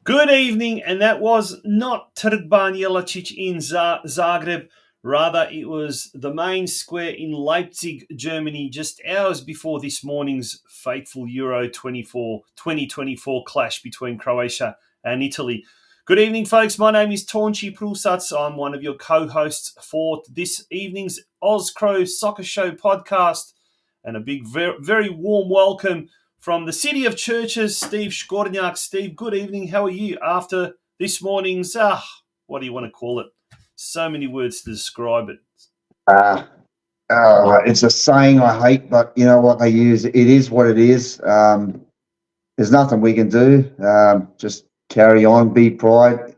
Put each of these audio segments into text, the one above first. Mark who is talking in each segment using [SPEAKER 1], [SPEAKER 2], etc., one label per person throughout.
[SPEAKER 1] Good evening, and that was not Trgban Jelacic in Zagreb. Rather, it was the main square in Leipzig, Germany, just hours before this morning's fateful Euro 2024 clash between Croatia and Italy. Good evening, folks. My name is Tonci. I'm one of your co-hosts for this evening's Oz Cro Soccer Show podcast, and a big, very warm welcome from the City of Churches, Steve Shkorniak. Steve, good evening. How are you after this morning's, what do you want to call it? So many words to describe it.
[SPEAKER 2] Uh, it's a saying I hate, but you know what they use. It is what it is. There's nothing we can do. Just carry on, be proud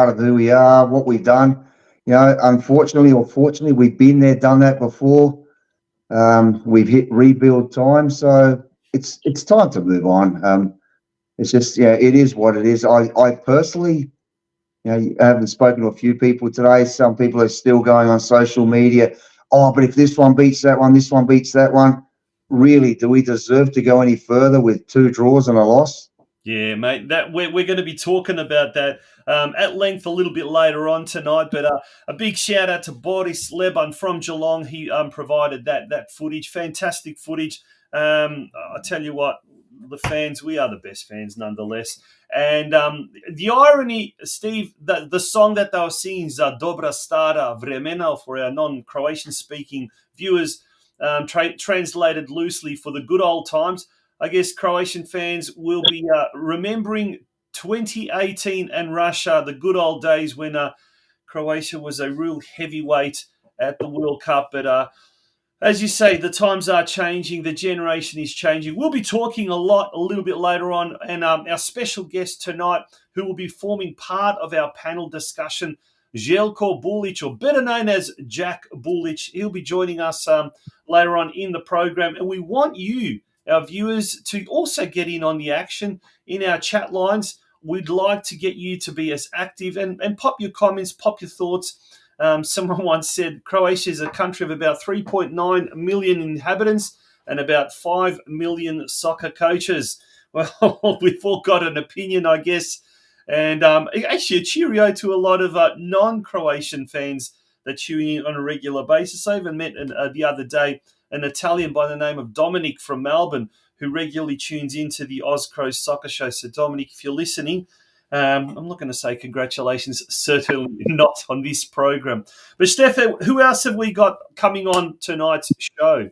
[SPEAKER 2] of who we are, what we've done. You know, unfortunately or fortunately, we've been there, done that before. We've hit rebuild time, so it's time to move on. It's just, it is what it is. I personally, I haven't spoken to a few people today. Some people are still going on social media. Oh, but if this one beats that one, this one beats that one. Really, do we deserve to go any further with 2 draws and a loss?
[SPEAKER 1] Yeah, mate. That we're going to be talking about that at length a little bit later on tonight. But a big shout out to Boris Leban from Geelong. He provided that footage, fantastic footage. I tell you what, the fans, we are the best fans nonetheless. And the irony, Steve, the song that they were singing, Za Dobra Stara Vremena, for our non-Croatian speaking viewers, translated loosely for the good old times. I guess Croatian fans will be remembering 2018 and Russia, the good old days when Croatia was a real heavyweight at the World Cup. But as you say, the times are changing. The generation is changing. We'll be talking a little bit later on. And our special guest tonight, who will be forming part of our panel discussion, Željko Bulic, or better known as Jack Bulic. He'll be joining us later on in the program. And we want you, our viewers, to also get in on the action in our chat lines. We'd like to get you to be as active and pop your comments, pop your thoughts. Someone once said Croatia is a country of about 3.9 million inhabitants and about 5 million soccer coaches. Well, we've all got an opinion, I guess. And actually a cheerio to a lot of non-Croatian fans that tune in on a regular basis. I even met the other day an Italian by the name of Dominic from Melbourne who regularly tunes into the Oz Cro Soccer Show. So, Dominic, if you're listening, I'm not going to say congratulations, certainly not on this program. But, Stefan, who else have we got coming on tonight's show?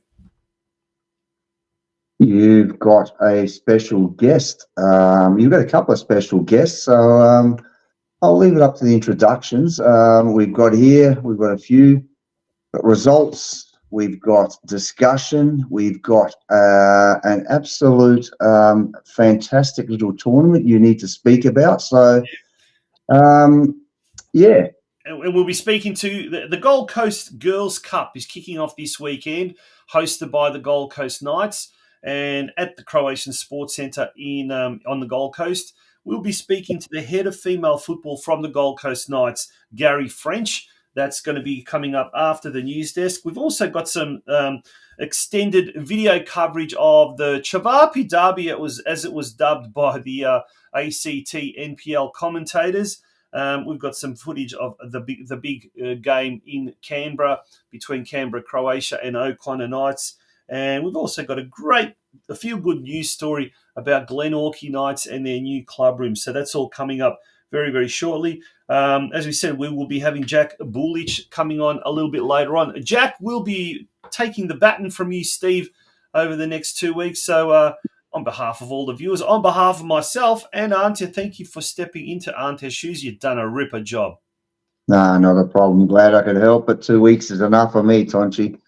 [SPEAKER 2] You've got a special guest. You've got a couple of special guests, so I'll leave it up to the introductions. We've got a few results. We've got discussion. We've got an absolute fantastic little tournament you need to speak about. So, yeah.
[SPEAKER 1] And we'll be speaking to the Gold Coast Girls Cup is kicking off this weekend, hosted by the Gold Coast Knights and at the Croatian Sports Centre on the Gold Coast. We'll be speaking to the head of female football from the Gold Coast Knights, Gary French. That's going to be coming up after the news desk. We've also got some extended video coverage of the Chavapi Derby, as it was dubbed by the ACT NPL commentators. We've got some footage of the big game in Canberra between Canberra Croatia and O'Connor Knights. And we've also got a feel-good news story about Glenorchy Knights and their new club room. So that's all coming up very, very shortly. As we said, we will be having Jack Bulic coming on a little bit later on. Jack will be taking the baton from you, Steve, over the next 2 weeks. So on behalf of all the viewers, on behalf of myself and Ante, thank you for stepping into Ante's shoes. You've done a ripper job.
[SPEAKER 2] Nah, not a problem. Glad I could help, but 2 weeks is enough for me, Tonci.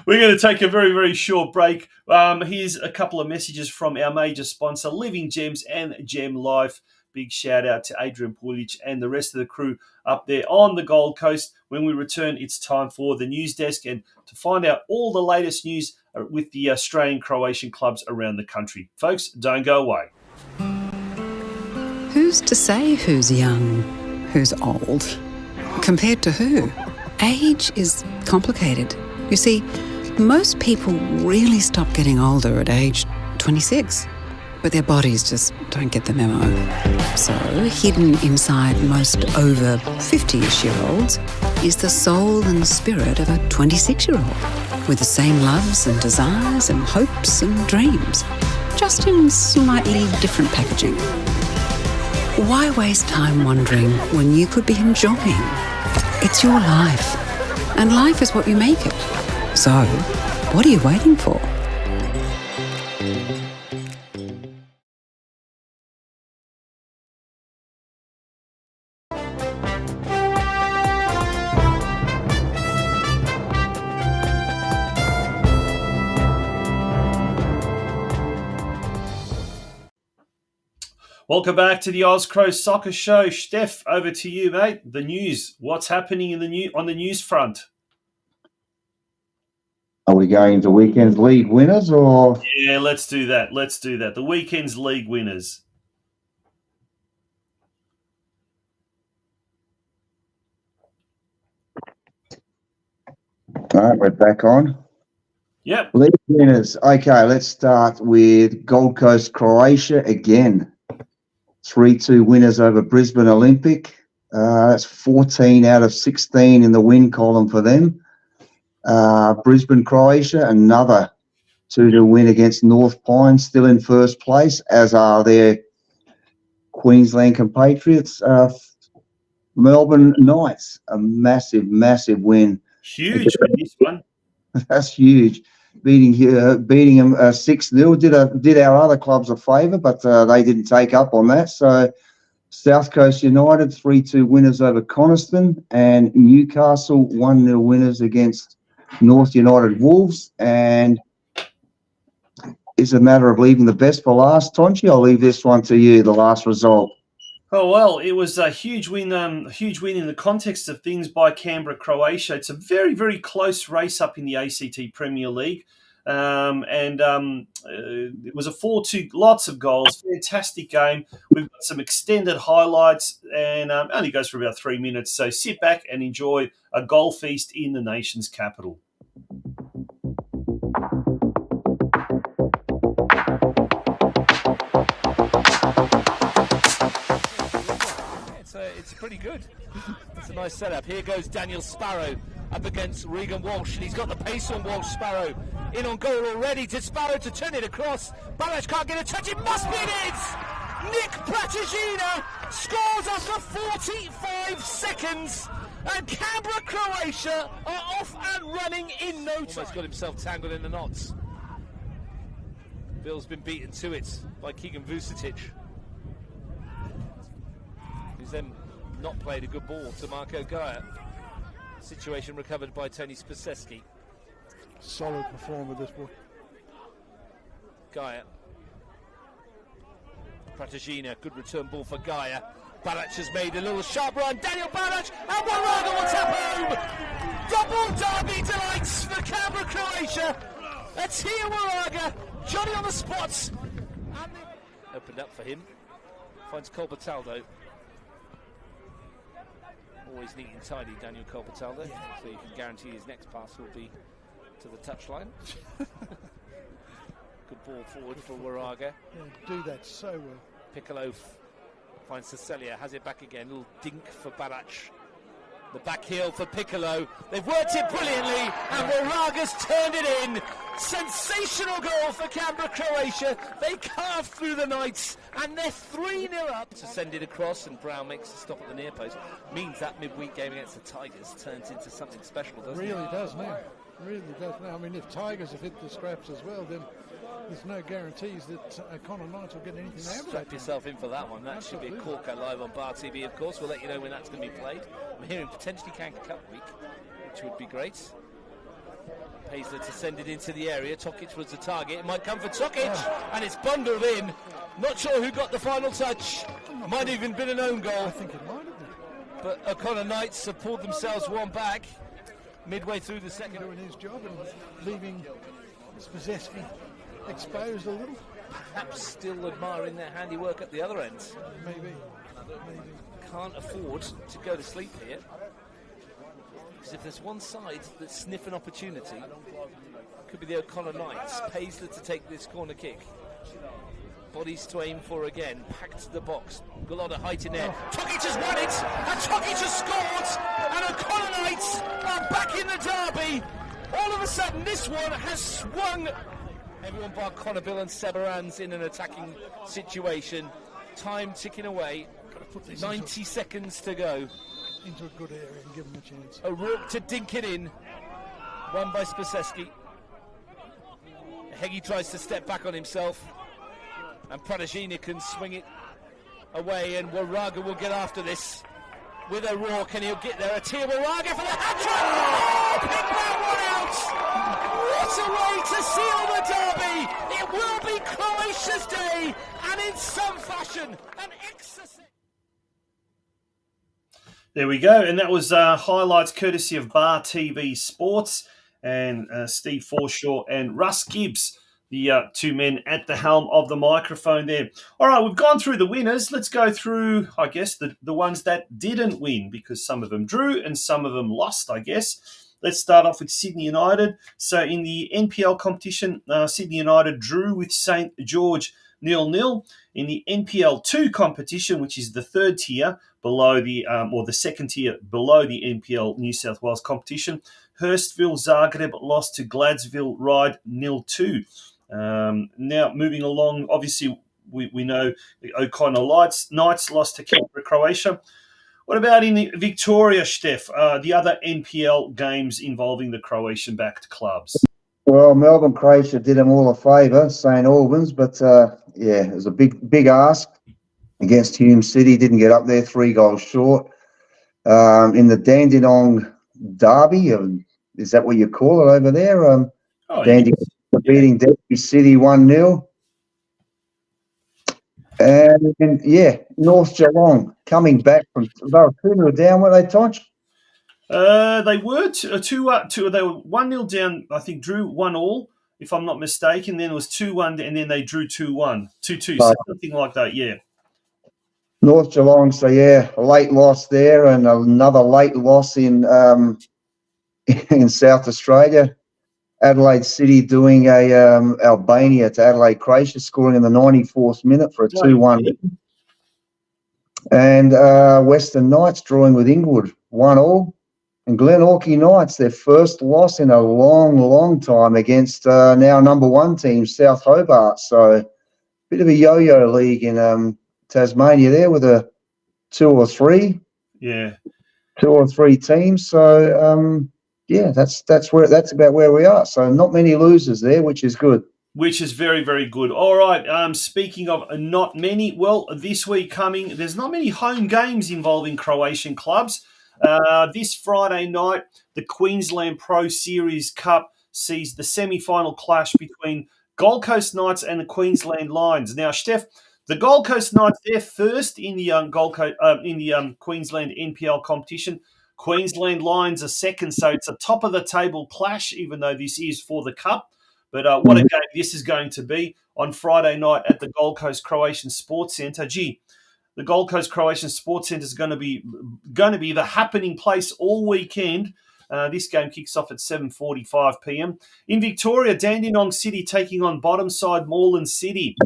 [SPEAKER 1] We're going to take a very, very short break. Here's a couple of messages from our major sponsor, Living Gems and Gem Life. Big shout out to Adrian Pulic and the rest of the crew up there on the Gold Coast. When we return, it's time for the news desk and to find out all the latest news with the Australian Croatian clubs around the country. Folks, don't go away.
[SPEAKER 3] Who's to say who's young, who's old? Compared to who? Age is complicated. You see, most people really stop getting older at age 26. but their bodies just don't get the memo. So, hidden inside most over 50-ish-year-olds is the soul and spirit of a 26-year-old, with the same loves and desires and hopes and dreams, just in slightly different packaging. Why waste time wondering when you could be enjoying? It's your life, and life is what you make it. So, what are you waiting for?
[SPEAKER 1] Welcome back to the Oz Cro Soccer Show. Steph, over to you, mate. The news. What's happening on the news front?
[SPEAKER 2] Are we going into weekend's league winners or?
[SPEAKER 1] Yeah, let's do that. The weekend's league winners.
[SPEAKER 2] All right, we're back on.
[SPEAKER 1] Yep.
[SPEAKER 2] League winners. Okay, let's start with Gold Coast Croatia again. 3-2 winners over Brisbane Olympic. That's 14 out of 16 in the win column for them. Brisbane Croatia, another 2-2 win against North Pines, still in first place, as are their Queensland compatriots. Melbourne Knights, a massive win.
[SPEAKER 1] Huge for this one.
[SPEAKER 2] That's huge. Beating them 6-0 did our other clubs a favour, but they didn't take up on that. So South Coast United 3-2 winners over Coniston, and Newcastle 1-0 winners against North United Wolves. And it's a matter of leaving the best for last. Tonci, I'll leave this one to you. The last result.
[SPEAKER 1] Oh, well, it was a huge win in the context of things by Canberra Croatia. It's a very, very close race up in the ACT Premier League. It was a 4-2, lots of goals, fantastic game. We've got some extended highlights, and only goes for about 3 minutes. So sit back and enjoy a goal feast in the nation's capital.
[SPEAKER 4] It's pretty good. It's a nice setup. Here goes Daniel Sparrow up against Regan Walsh, and he's got the pace on Walsh. Sparrow in on goal already. To Sparrow to turn it across. Balash can't get a touch. It must be it! Nick Pratagina scores after 45 seconds, and Canberra Croatia are off and running in no time. Almost got himself tangled in the knots. Bill's been beaten to it by Keegan Vucetic, who's then not played a good ball to Marco Gaia. Situation recovered by Tony Spaseski.
[SPEAKER 5] Solid performer, this boy.
[SPEAKER 4] Gaia. Pratagina, good return ball for Gaia. Balac has made a little sharp run. Daniel Balac, and Waraga will tap home. Double derby delights for Canberra Croatia. That's here Waraga. Johnny on the spots. Opened up for him. Finds Colbertaldo. Always neat and tidy, Daniel Colbertaldo, so you can guarantee his next pass will be to the touchline. Good ball forward for Waraga.
[SPEAKER 5] Yeah, do that so well.
[SPEAKER 4] Piccolo finds Cecilia, has it back again. Little dink for Balac. The back heel for Piccolo. They've worked it brilliantly, and Waraga's turned it in. Sensational goal for Canberra Croatia. They carved through the Knights, and they're 3-0 up. To send it across, and Brown makes a stop at the near post. Means that midweek game against the Tigers turns into something special, doesn't it?
[SPEAKER 5] Really does now. Really does now. I mean, if Tigers have hit the scraps as well, then there's no guarantees that Connor Knights will get anything out of that.
[SPEAKER 4] Strap yourself in for that one. That Absolutely. Should be a corker live on Bar TV, of course. We'll let you know when that's going to be played. I'm hearing potentially Kanker Cup week, which would be great. Paisley to send it into the area. Tokic was the target. It might come for Tokic, and it's bundled in. Not sure who got the final touch. Might have even been an own goal.
[SPEAKER 5] I think it might have been.
[SPEAKER 4] But O'Connor Knights have pulled themselves one back midway through the second.
[SPEAKER 5] Doing his job and leaving Spaseski exposed a little.
[SPEAKER 4] Perhaps still admiring their handiwork at the other end.
[SPEAKER 5] Maybe.
[SPEAKER 4] Can't afford to go to sleep here. Because if there's one side that's sniffing opportunity, could be the O'Connor Knights. Paisley to take this corner kick. Bodies to aim for again. Packed the box. Got a lot of height in there. Tonci has won it. And Tonci has scored. And O'Connor Knights are back in the derby. All of a sudden, this one has swung. Everyone bar Connorville and Severans in an attacking situation. Time ticking away. 90 seconds to go.
[SPEAKER 5] Into a good area and give them a chance.
[SPEAKER 4] O'Rourke to dink it in. Won by Spaseski. Heggie tries to step back on himself. And Pradajina can swing it away, and Waraga will get after this with O'Rourke, and he'll get there. Atia Waraga for the hat-trick! Oh, pick that one out! What a way to seal the derby! It will be Croatia's day, and in some fashion, an exorcism.
[SPEAKER 1] There we go, and that was highlights courtesy of Bar TV Sports and Steve Forshaw and Russ Gibbs, the two men at the helm of the microphone there. All right, we've gone through the winners. Let's go through, I guess, the ones that didn't win, because some of them drew and some of them lost, I guess. Let's start off with Sydney United. So in the NPL competition, Sydney United drew with St. George 0-0. In the NPL 2 competition, which is the third tier below the, or the second tier below the NPL New South Wales competition, Hurstville Zagreb lost to Gladsville Ride 0-2. Now, moving along, obviously, we know the O'Connor Knights lost to Canberra Croatia. What about in Victoria, Steph, the other NPL games involving the Croatian-backed clubs?
[SPEAKER 2] Well, Melbourne Croatia did them all a favour, St Albans, but yeah, it was a big ask against Hume City. Didn't get up there, 3 goals short. In the Dandenong Derby, is that what you call it over there? Dandenong beating Derby City 1-0. And yeah, North Geelong coming back from, they were 2-0 down, were they, Tonci?
[SPEAKER 1] They were 2-2. They were 1-0 down. I think drew 1-1, if I'm not mistaken. Then it was 2-1, and then they drew 2-1, 2-2, something like that. Yeah.
[SPEAKER 2] North Geelong. So yeah, a late loss there, and another late loss in South Australia. Adelaide City doing a Albania to Adelaide Croatia, scoring in the 94th minute for a 2-1. And Western Knights drawing with Inglewood 1-1. And Glenorchy Knights, their first loss in a long time against now number 1 team, South Hobart. So bit of a yo-yo league in Tasmania there with a 2 or 3.
[SPEAKER 1] Yeah.
[SPEAKER 2] 2 or 3 teams. So yeah, that's about where we are. So not many losers there, which is good.
[SPEAKER 1] Which is very, very good. All right, speaking of not many, well, this week coming, there's not many home games involving Croatian clubs. This Friday night, the Queensland Pro Series Cup sees the semi-final clash between Gold Coast Knights and the Queensland Lions. Now, Steph, the Gold Coast Knights, they're first in the Queensland NPL competition. Queensland Lions are second, so it's a top-of-the-table clash, even though this is for the Cup. But what a game this is going to be on Friday night at the Gold Coast Croatian Sports Centre. Gee, the Gold Coast Croatian Sports Centre is going to be the happening place all weekend. This game kicks off at 7:45 p.m. In Victoria, Dandenong City taking on bottom side Moreland City.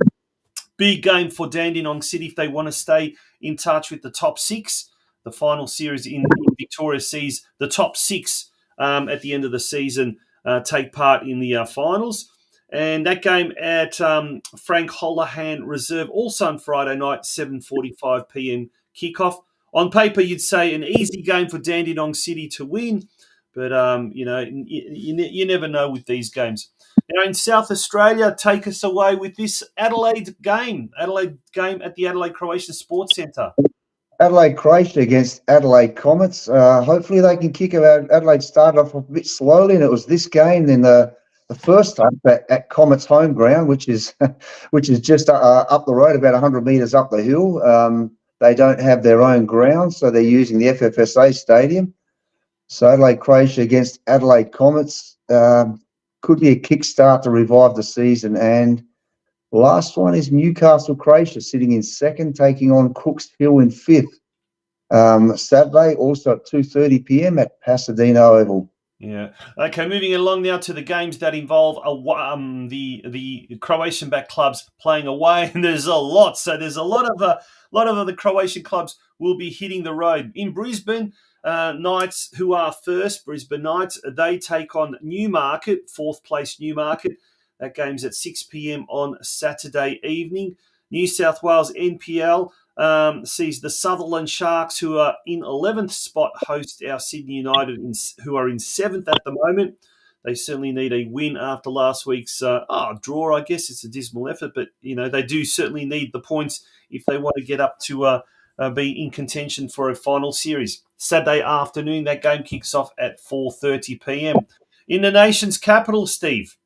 [SPEAKER 1] Big game for Dandenong City if they want to stay in touch with the top 6. The final series in Victoria sees the top 6 at the end of the season take part in the finals. And that game at Frank Holohan Reserve, also on Friday night, 7:45 p.m. kickoff. On paper, you'd say an easy game for Dandenong City to win, but you never know with these games. Now, in South Australia, take us away with this Adelaide game at the Adelaide Croatian Sports Centre.
[SPEAKER 2] Adelaide Croatia against Adelaide Comets. Hopefully they can kick it out. Adelaide started off a bit slowly, and it was this game in the first half at Comets home ground, which is just up the road, about 100 metres up the hill. They don't have their own ground, so they're using the FFSA stadium. So Adelaide Croatia against Adelaide Comets could be a kickstart to revive the season. And last one is Newcastle Croatia sitting in second, taking on Cooks Hill in 5th. Saturday, also at 2:30 p.m. at Pasadena Oval.
[SPEAKER 1] Yeah. Okay. Moving along now to the games that involve the Croatian-backed clubs playing away, and there's a lot. So there's a lot of other Croatian clubs will be hitting the road in Brisbane. Knights, who are first, Brisbane Knights, they take on Newmarket, fourth place Newmarket. That game's at 6 p.m. on Saturday evening. New South Wales NPL sees the Sutherland Sharks, who are in 11th spot, host our Sydney United, who are in 7th at the moment. They certainly need a win after last week's draw. I guess it's a dismal effort, but they do certainly need the points if they want to get up to be in contention for a final series. Saturday afternoon, that game kicks off at 4:30 p.m. In the nation's capital, Steve.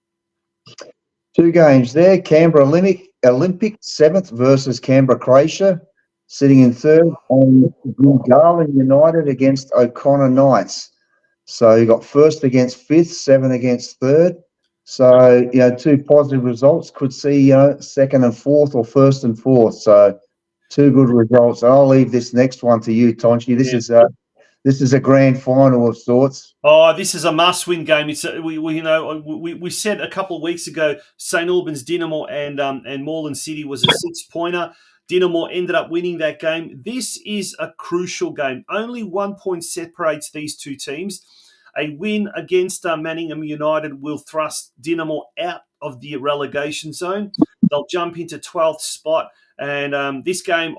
[SPEAKER 2] 2 games there. Canberra Olympic 7th versus Canberra Croatia, sitting in 3rd, and Gungahlin United against O'Connor Knights. So you got 1st against 5th, 7th against 3rd. So 2 positive results. Could see 2nd and 4th or 1st and 4th. So 2 good results. I'll leave this next one to you, Tonci. This is a grand final of sorts.
[SPEAKER 1] Oh, this is a must-win game. It's we said a couple of weeks ago, St Albans Dynamo and Moreland City was a 6-pointer. Dynamo ended up winning that game. This is a crucial game. Only 1 point separates these two teams. A win against Manningham United will thrust Dynamo out of the relegation zone. They'll jump into 12th spot, and this game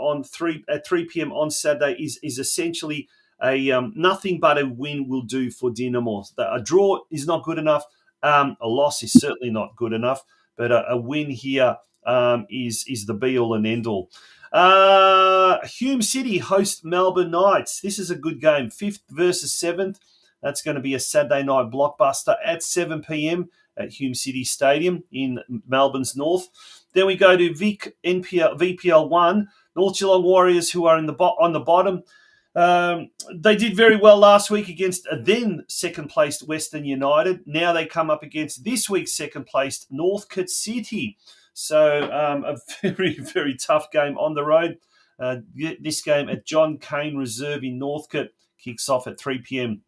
[SPEAKER 1] at 3 p.m. on Saturday is essentially nothing but a win will do for Dynamo. A draw is not good enough. A loss is certainly not good enough. But a win here is the be-all and end-all. Hume City host Melbourne Knights. This is a good game. 5th versus 7th. That's going to be a Saturday night blockbuster at 7 p.m. at Hume City Stadium in Melbourne's north. Then we go to VPL 1. North Geelong Warriors, who are on the bottom. They did very well last week against then second-placed Western United. Now they come up against this week's second-placed Northcote City. So a very, very tough game on the road. This game at John Cain Reserve in Northcote kicks off at 3 p.m.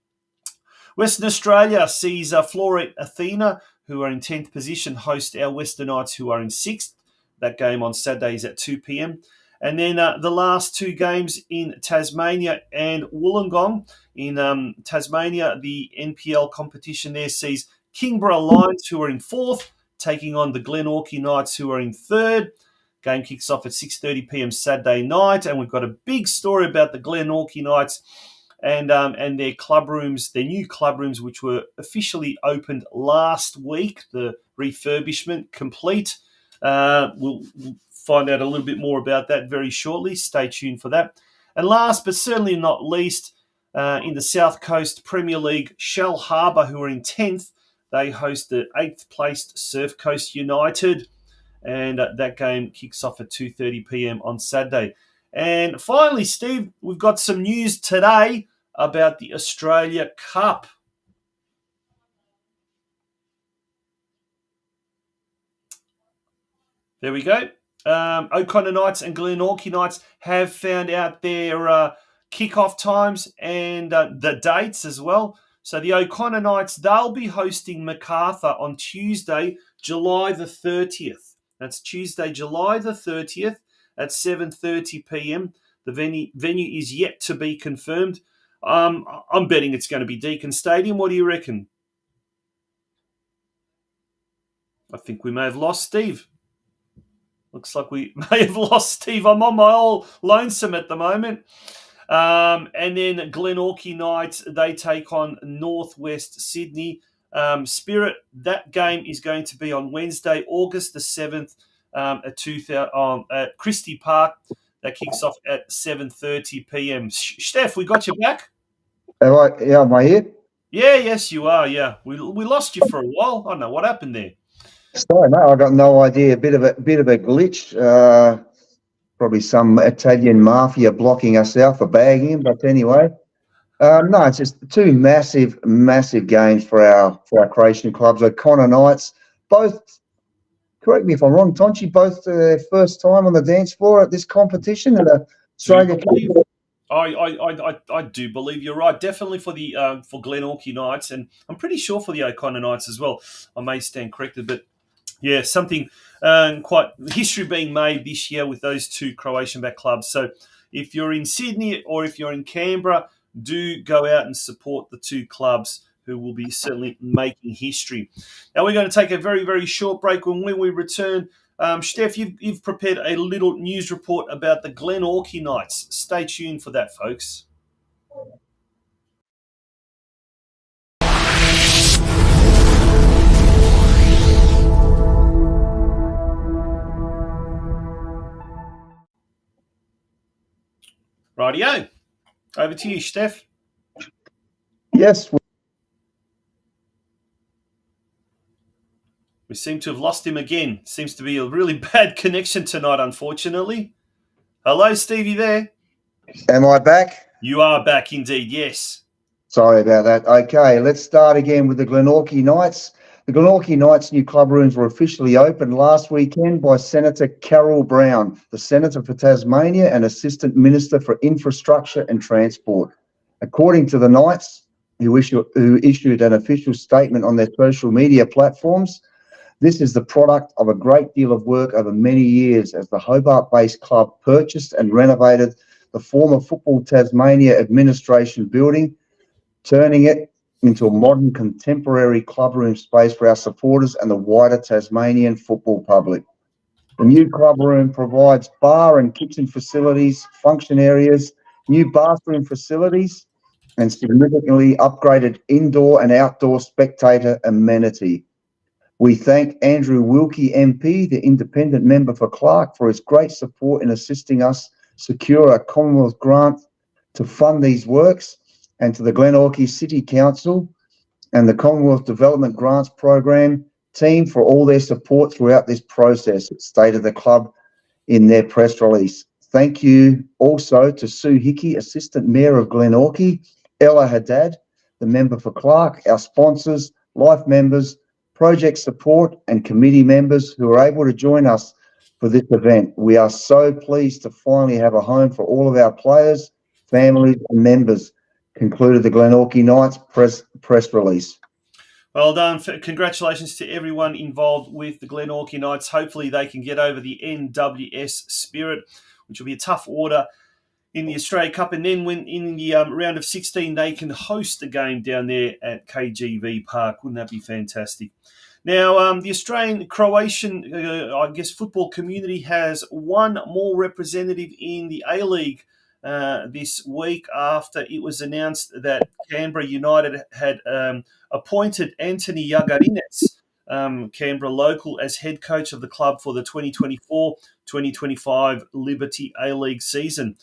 [SPEAKER 1] Western Australia sees Floreat Athena, who are in 10th position, host our Western Knights, who are in 6th. That game on Saturday is at 2 p.m. And then the last 2 games in Tasmania and Wollongong. In Tasmania, the NPL competition there sees Kingborough Lions, who are in 4th, taking on the Glenorchy Knights, who are in 3rd. Game kicks off at 6:30 p.m. Saturday night, and we've got a big story about the Glenorchy Knights and their club rooms, their new club rooms, which were officially opened last week. The refurbishment complete. We'll find out a little bit more about that very shortly. Stay tuned for that. And last but certainly not least, in the South Coast Premier League, Shell Harbour, who are in 10th, they host the 8th placed Surf Coast United, and that game kicks off at 2:30 p.m. on Saturday. And finally, Steve, we've got some news today about the Australia Cup. There we go. O'Connor Knights and Glenorchy Knights have found out their kickoff times and the dates as well. So the O'Connor Knights, they'll be hosting MacArthur on Tuesday, July the 30th. That's Tuesday, July the 30th at 7:30 p.m. The venue is yet to be confirmed. I'm betting it's going to be Deakin Stadium. What do you reckon? I think we may have lost Steve. Looks like we may have lost Steve. I'm on my old lonesome at the moment. And then Glenorchy Knights, they take on Northwest Sydney. Spirit, that game is going to be on Wednesday, August the 7th at Christie Park. That kicks off at 7:30 p.m. Steph, we got you back?
[SPEAKER 2] Am I here?
[SPEAKER 1] Yeah, yes, you are, yeah. We lost you for a while. I don't know what happened there.
[SPEAKER 2] Sorry, mate, I got no idea. A bit of a glitch. Probably some Italian mafia blocking us out for bagging. But anyway, no, it's just 2 massive games for our Croatian clubs. O'Connor Knights, both. Correct me if I'm wrong, Tonci. Both their first time on the dance floor at this competition at Australia Cup.
[SPEAKER 1] I do believe you're right. Definitely for the for Glenorchy Knights, and I'm pretty sure for the O'Connor Knights as well. I may stand corrected, but yeah, something quite history being made this year with those two Croatian-backed clubs. So if you're in Sydney or if you're in Canberra, do go out and support the two clubs who will be certainly making history. Now we're going to take a very, very short break. When we return, Steph, you've prepared a little news report about the Glenorchy Knights. Stay tuned for that, folks. Rightio. Over to you, Steph.
[SPEAKER 2] Yes.
[SPEAKER 1] We seem to have lost him again. Seems to be a really bad connection tonight, unfortunately. Hello, Stevie there.
[SPEAKER 2] Am I back?
[SPEAKER 1] You are back indeed, yes.
[SPEAKER 2] Sorry about that. Okay, let's start again with the Glenorchy Knights. The Glenorchy Knights' new club rooms were officially opened last weekend by Senator Carol Brown, the Senator for Tasmania and Assistant Minister for Infrastructure and Transport. According to the Knights, who issued an official statement on their social media platforms, this is the product of a great deal of work over many years as the Hobart-based club purchased and renovated the former Football Tasmania administration building, turning it into a modern contemporary clubroom space for our supporters and the wider Tasmanian football public. The new clubroom provides bar and kitchen facilities, function areas, new bathroom facilities, and significantly upgraded indoor and outdoor spectator amenity. We thank Andrew Wilkie MP, the independent member for Clark, for his great support in assisting us secure a Commonwealth grant to fund these works, and to the Glenorchy City Council and the Commonwealth Development Grants Program team for all their support throughout this process, stated the club in their press release. Thank you also to Sue Hickey, Assistant Mayor of Glenorchy, Ella Haddad, the member for Clark, our sponsors, life members, project support and committee members who are able to join us for this event. We are so pleased to finally have a home for all of our players, families and members, concluded the Glenorchy Knights press release.
[SPEAKER 1] Well done. Congratulations to everyone involved with the Glenorchy Knights. Hopefully they can get over the NWS spirit, which will be a tough order in the Australia Cup. And then when in the round of 16, they can host a game down there at KGV Park. Wouldn't that be fantastic? Now, the Australian-Croatian, football community has one more representative in the A-League this week after it was announced that Canberra United had appointed Anthony Jagarinec, Canberra local, as head coach of the club for the 2024-2025 Liberty A-League season.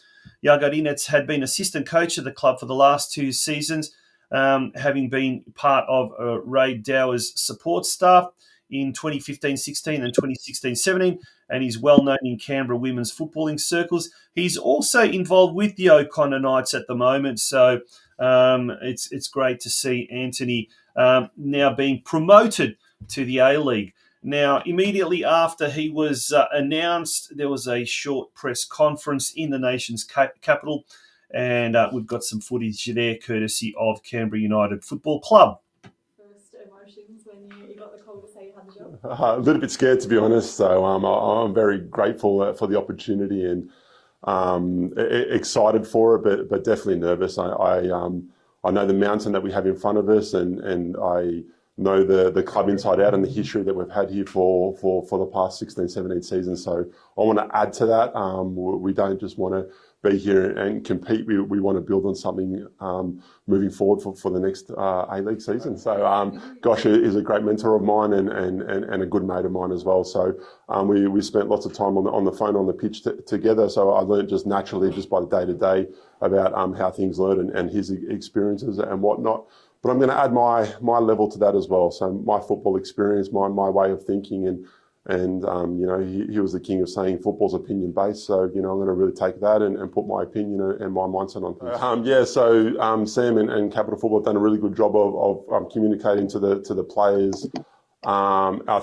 [SPEAKER 1] Jagarinec had been assistant coach of the club for the last two seasons, having been part of Ray Dower's support staff in 2015-16 and 2016-17, and he's well known in Canberra women's footballing circles. He's also involved with the O'Connor Knights at the moment, so it's great to see Anthony now being promoted to the A-League. Now, immediately after he was announced, there was a short press conference in the nation's capital, and we've got some footage there courtesy of Canberra United Football Club.
[SPEAKER 6] First emotions when you got the call to say you had the job?
[SPEAKER 7] A little bit scared, to be honest. So I'm very grateful for the opportunity and excited for it, but definitely nervous. I know the mountain that we have in front of us, and I know the club inside out and the history that we've had here for the past 16, 17 seasons. So I want to add to that. We don't just want to be here and compete. We want to build on something moving forward for the next A-League season. So Gosh is a great mentor of mine and a good mate of mine as well. So we spent lots of time on the phone, on the pitch together. So I learned just naturally, just by the day-to-day, about how things learn and his experiences and whatnot. But I'm going to add my level to that as well. So my football experience, my way of thinking, and he was the king of saying football's opinion based. So I'm going to really take that and put my opinion and my mindset on things. So Sam and Capital Football have done a really good job of communicating to the players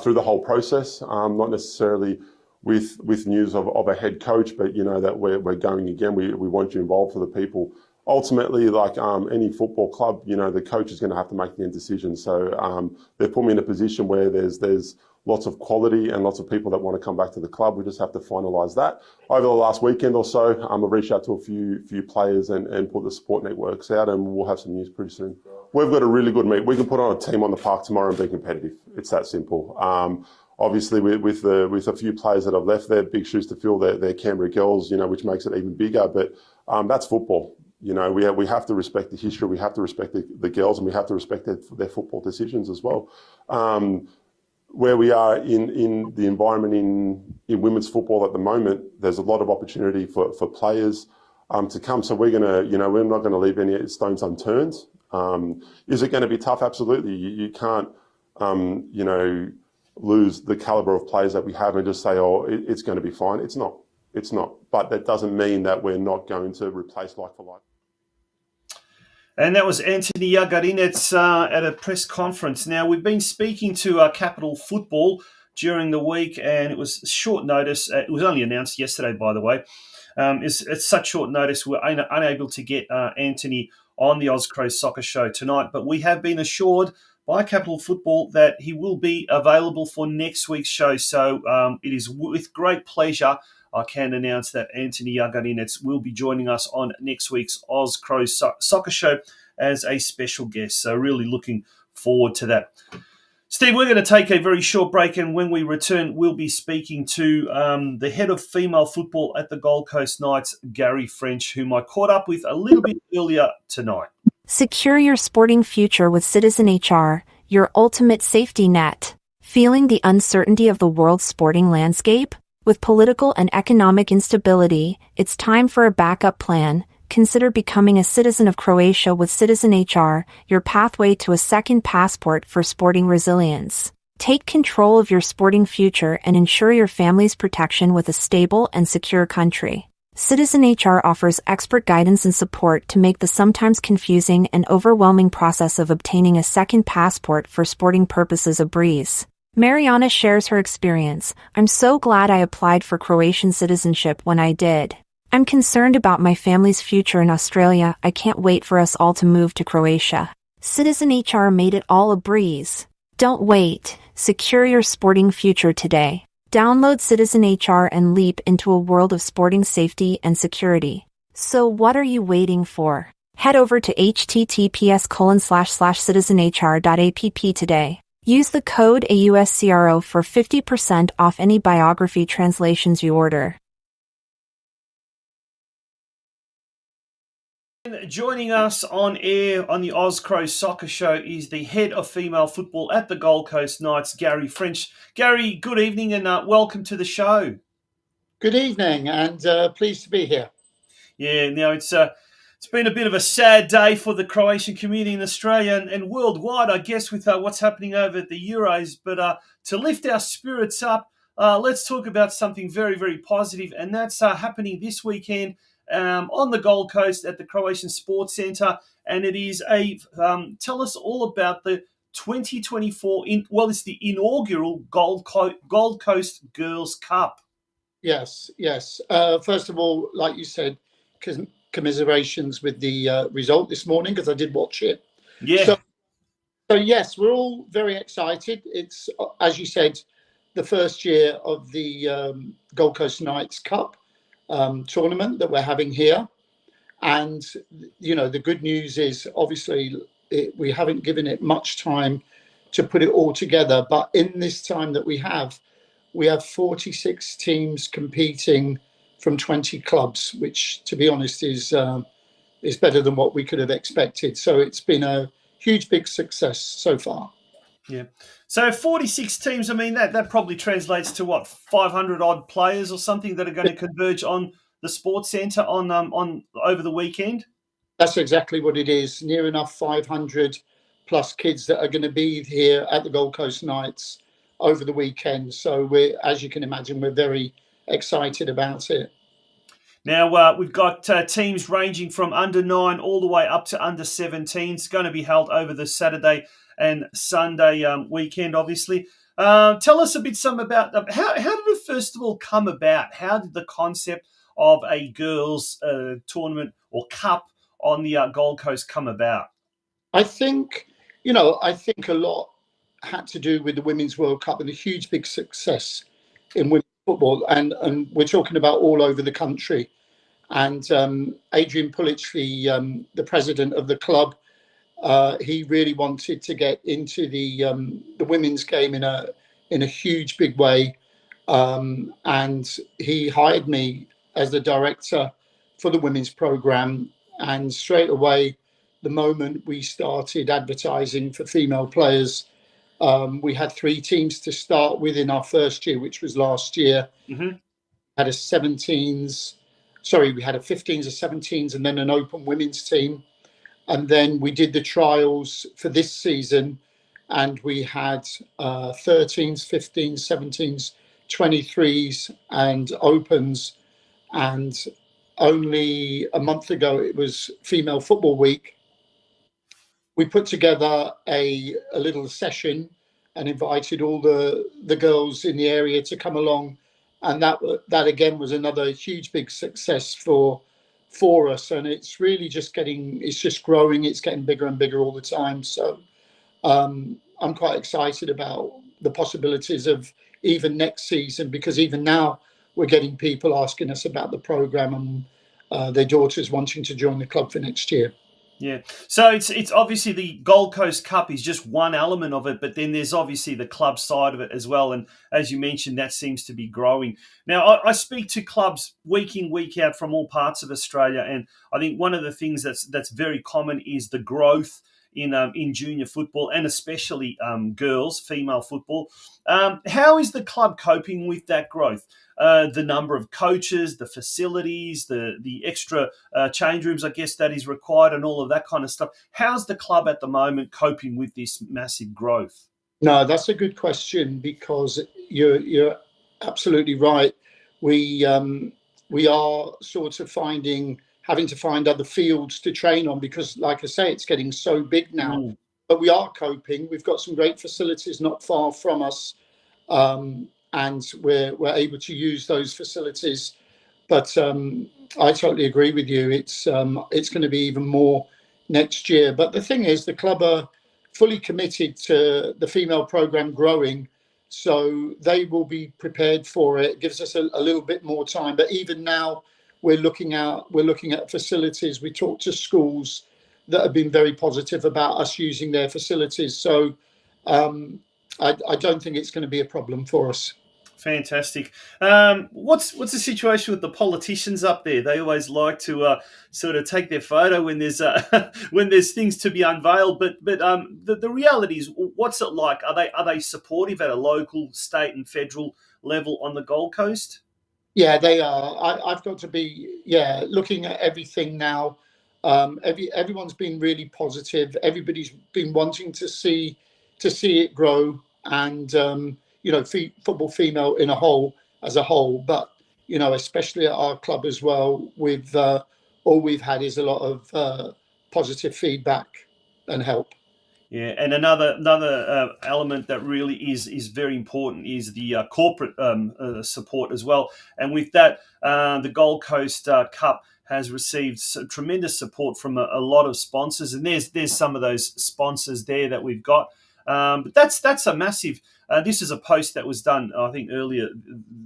[SPEAKER 7] through the whole process. Not necessarily with news of a head coach, but that we're going again. We want you involved for the people. Ultimately, like any football club, the coach is going to have to make the end decision. So they've put me in a position where there's lots of quality and lots of people that want to come back to the club. We just have to finalise that. Over the last weekend or so, I've reached out to a few players and put the support networks out, and we'll have some news pretty soon. We've got a really good meet. We can put on a team on the park tomorrow and be competitive. It's that simple. Obviously, with a few players that have left, they're big shoes to fill. They're Canberra girls, which makes it even bigger. But that's football. We have to respect the history. We have to respect the girls, and we have to respect their football decisions as well. Where we are in the environment in women's football at the moment, there's a lot of opportunity for players to come. So we're we're not gonna leave any stones unturned. Is it going to be tough? Absolutely. You can't lose the caliber of players that we have and just say, it's going to be fine. It's not. But that doesn't mean that we're not going to replace like for like.
[SPEAKER 1] And that was Anthony Jagarinec at a press conference. Now, we've been speaking to Capital Football during the week, and it was short notice. It was only announced yesterday, by the way. It's such short notice, we're unable to get Anthony on the Oz Cro Soccer Show tonight, but we have been assured by Capital Football that he will be available for next week's show. So it is with great pleasure I can announce that Anthony Jagarinec will be joining us on next week's Oz Cro Soccer Show as a special guest. So really looking forward to that. Steve, we're going to take a very short break, and when we return, we'll be speaking to the head of female football at the Gold Coast Knights, Gary French, whom I caught up with a little bit earlier tonight.
[SPEAKER 8] Secure your sporting future with Citizen HR, your ultimate safety net. Feeling the uncertainty of the world's sporting landscape? With political and economic instability, it's time for a backup plan. Consider becoming a citizen of Croatia with Citizen HR, your pathway to a second passport for sporting resilience. Take control of your sporting future and ensure your family's protection with a stable and secure country. Citizen HR offers expert guidance and support to make the sometimes confusing and overwhelming process of obtaining a second passport for sporting purposes a breeze. Mariana shares her experience. I'm so glad I applied for Croatian citizenship when I did. I'm concerned about my family's future in Australia. I can't wait for us all to move to Croatia. Citizen HR made it all a breeze. Don't wait. Secure your sporting future today. Download Citizen HR and leap into a world of sporting safety and security. So what are you waiting for? Head over to https://citizenhr.app today. Use the code AUSCRO for 50% off any biography translations you order.
[SPEAKER 1] Joining us on air on the Oz Cro Soccer Show is the head of female football at the Gold Coast Knights, Gary French. Gary, good evening and welcome to the show.
[SPEAKER 9] Good evening, and pleased to be here.
[SPEAKER 1] Yeah, now it's been a bit of a sad day for the Croatian community in Australia and worldwide, I guess, with what's happening over at the Euros. But to lift our spirits up, let's talk about something very, very positive, and that's happening this weekend on the Gold Coast at the Croatian Sports Centre. And it is tell us all about the 2024, it's the inaugural Gold Coast Girls Cup.
[SPEAKER 9] Yes. First of all, like you said, commiserations with the result this morning, because I did watch it.
[SPEAKER 1] Yeah.
[SPEAKER 9] So yes, we're all very excited. It's, as you said, the first year of the Gold Coast Knights Cup tournament that we're having here. And, the good news is, obviously, we haven't given it much time to put it all together. But in this time that we have 46 teams competing from 20 clubs, which, to be honest, is better than what we could have expected. So it's been a huge, big success so far.
[SPEAKER 1] Yeah. So 46 teams, I mean, that probably translates to, 500 odd players or something that are going to converge on the Sports Centre on over the weekend?
[SPEAKER 9] That's exactly what it is. Near enough 500 plus kids that are going to be here at the Gold Coast Knights over the weekend. So as you can imagine, we're very excited about it.
[SPEAKER 1] Now, we've got teams ranging from under 9 all the way up to under 17. It's going to be held over the Saturday and Sunday weekend, obviously. Tell us a bit about how did it first of all come about? How did the concept of a girls' tournament or cup on the Gold Coast come about?
[SPEAKER 9] I think, I think a lot had to do with the Women's World Cup and the huge big success in women's football. And we're talking about all over the country. And Adrian Pulic, the president of the club, he really wanted to get into the women's game in a huge big way, and he hired me as the director for the women's program. And straight away, the moment we started advertising for female players, we had 3 teams to start with in our first year, which was last year.
[SPEAKER 1] Mm-hmm.
[SPEAKER 9] Had a 15s, a 17s, and then an open women's team. And then we did the trials for this season, and we had 13s, 15s, 17s, 23s, and opens. And only a month ago, it was Female Football Week. We put together a little session and invited all the girls in the area to come along. And that again was another huge, big success for us. And it's really just growing. It's getting bigger and bigger all the time. So I'm quite excited about the possibilities of even next season, because even now we're getting people asking us about the program and their daughters wanting to join the club for next year.
[SPEAKER 1] Yeah. So it's obviously the Gold Coast Cup is just one element of it, but then there's obviously the club side of it as well. And as you mentioned, that seems to be growing. Now, I speak to clubs week in, week out from all parts of Australia. And I think one of the things that's very common is the growth in junior football, and especially girls, female football. How is the club coping with that growth? The number of coaches, the facilities, the extra change rooms, I guess, that is required, and all of that kind of stuff. How's the club at the moment coping with this massive growth?
[SPEAKER 9] No, that's a good question, because you're absolutely right. We are sort of having to find other fields to train on, because, like I say, it's getting so big now.
[SPEAKER 1] Mm.
[SPEAKER 9] But we are coping. We've got some great facilities not far from us. And we're able to use those facilities. But I totally agree with you. It's going to be even more next year. But the thing is, the club are fully committed to the female program growing, so they will be prepared for it. It gives us a little bit more time. But even now, we're looking at facilities. We talk to schools that have been very positive about us using their facilities. So I don't think it's going to be a problem for us.
[SPEAKER 1] Fantastic. What's the situation with the politicians up there? They always like to sort of take their photo when there's when there's things to be unveiled. But the reality is, what's it like? Are they supportive at a local, state, and federal level on the Gold Coast?
[SPEAKER 9] Yeah, they are. I've got to be looking at everything now. Everyone's been really positive. Everybody's been wanting to see it grow, and football female as a whole, but especially at our club as well. With all we've had is a lot of positive feedback and help.
[SPEAKER 1] Yeah, and another element that really is very important is the corporate support as well. And with that, the Gold Coast Cup has received tremendous support from a lot of sponsors, and there's some of those sponsors there that we've got. But that's a massive. This is a post that was done, I think, earlier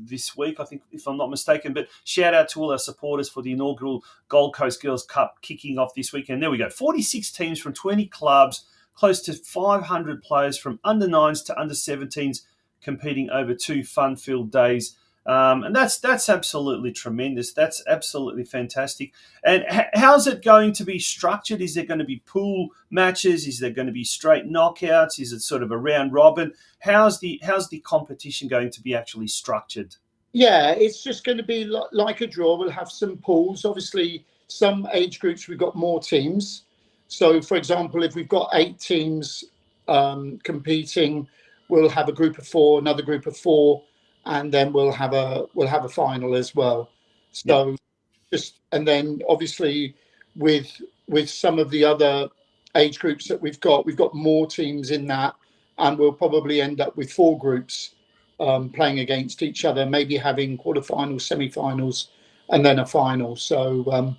[SPEAKER 1] this week, I think, if I'm not mistaken. But shout out to all our supporters for the inaugural Gold Coast Girls Cup kicking off this weekend. There we go. 46 teams from 20 clubs, close to 500 players from under 9s to under 17s competing over 2 fun-filled days. And that's absolutely tremendous. That's absolutely fantastic. And how's it going to be structured? Is there going to be pool matches? Is there going to be straight knockouts? Is it sort of a round robin? How's the competition going to be actually structured?
[SPEAKER 9] Yeah, it's just going to be like a draw. We'll have some pools. Obviously, some age groups we've got more teams. So, for example, if we've got 8 teams competing, we'll have a group of 4, another group of 4. And then we'll have a final as well. So and then obviously with some of the other age groups that we've got more teams in that, and we'll probably end up with 4 groups playing against each other, maybe having quarterfinals, semi-finals, and then a final. So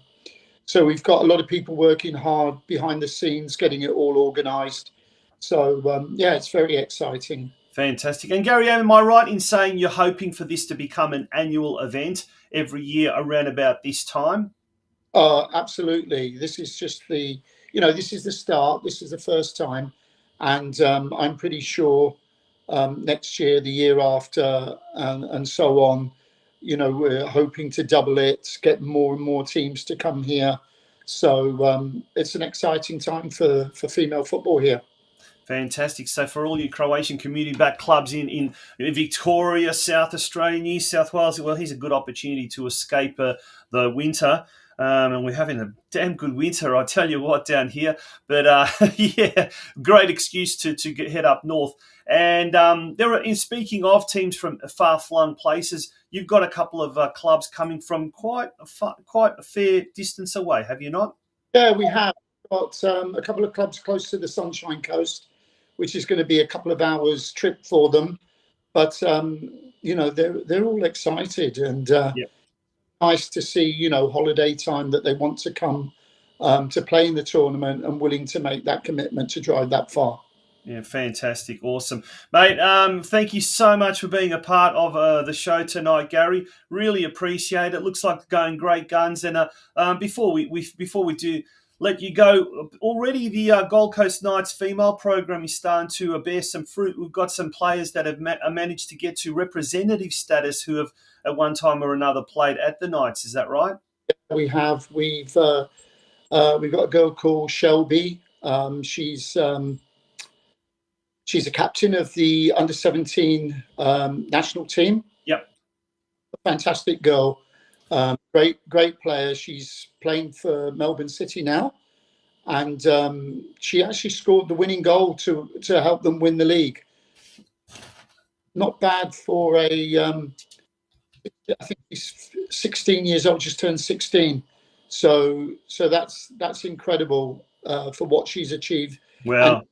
[SPEAKER 9] we've got a lot of people working hard behind the scenes, getting it all organised. So it's very exciting.
[SPEAKER 1] Fantastic. And Gary, am I right in saying you're hoping for this to become an annual event every year around about this time?
[SPEAKER 9] Absolutely. This is just this is the start. This is the first time. And I'm pretty sure next year, the year after, and so on, we're hoping to double it, get more and more teams to come here. So it's an exciting time for female football here.
[SPEAKER 1] Fantastic. So for all your Croatian community-backed clubs in Victoria, South Australia, New South Wales, well, here's a good opportunity to escape the winter. And we're having a damn good winter, I tell you what, down here. But great excuse to head up north. And in speaking of teams from far-flung places, you've got a couple of clubs coming from quite a fair distance away, have you not?
[SPEAKER 9] Yeah, we have got a couple of clubs close to the Sunshine Coast, which is going to be a couple of hours trip for them. But they're all excited and. Nice to see, holiday time that they want to come to play in the tournament and willing to make that commitment to drive that far.
[SPEAKER 1] Yeah, fantastic. Awesome. Mate, thank you so much for being a part of the show tonight, Gary. Really appreciate it. Looks like going great guns. And before we do let you go, already the Gold Coast Knights female program is starting to bear some fruit. We've got some players that have managed to get to representative status who have at one time or another played at the Knights. Is that right?
[SPEAKER 9] We have. We've got a girl called Shelby. She's a captain of the under-17 national team.
[SPEAKER 1] Yep.
[SPEAKER 9] A fantastic girl. Great player. She's playing for Melbourne City now. And she actually scored the winning goal to help them win the league. Not bad for I think he's 16 years old, just turned 16. So that's incredible for what she's achieved.
[SPEAKER 1] Wow.
[SPEAKER 9] And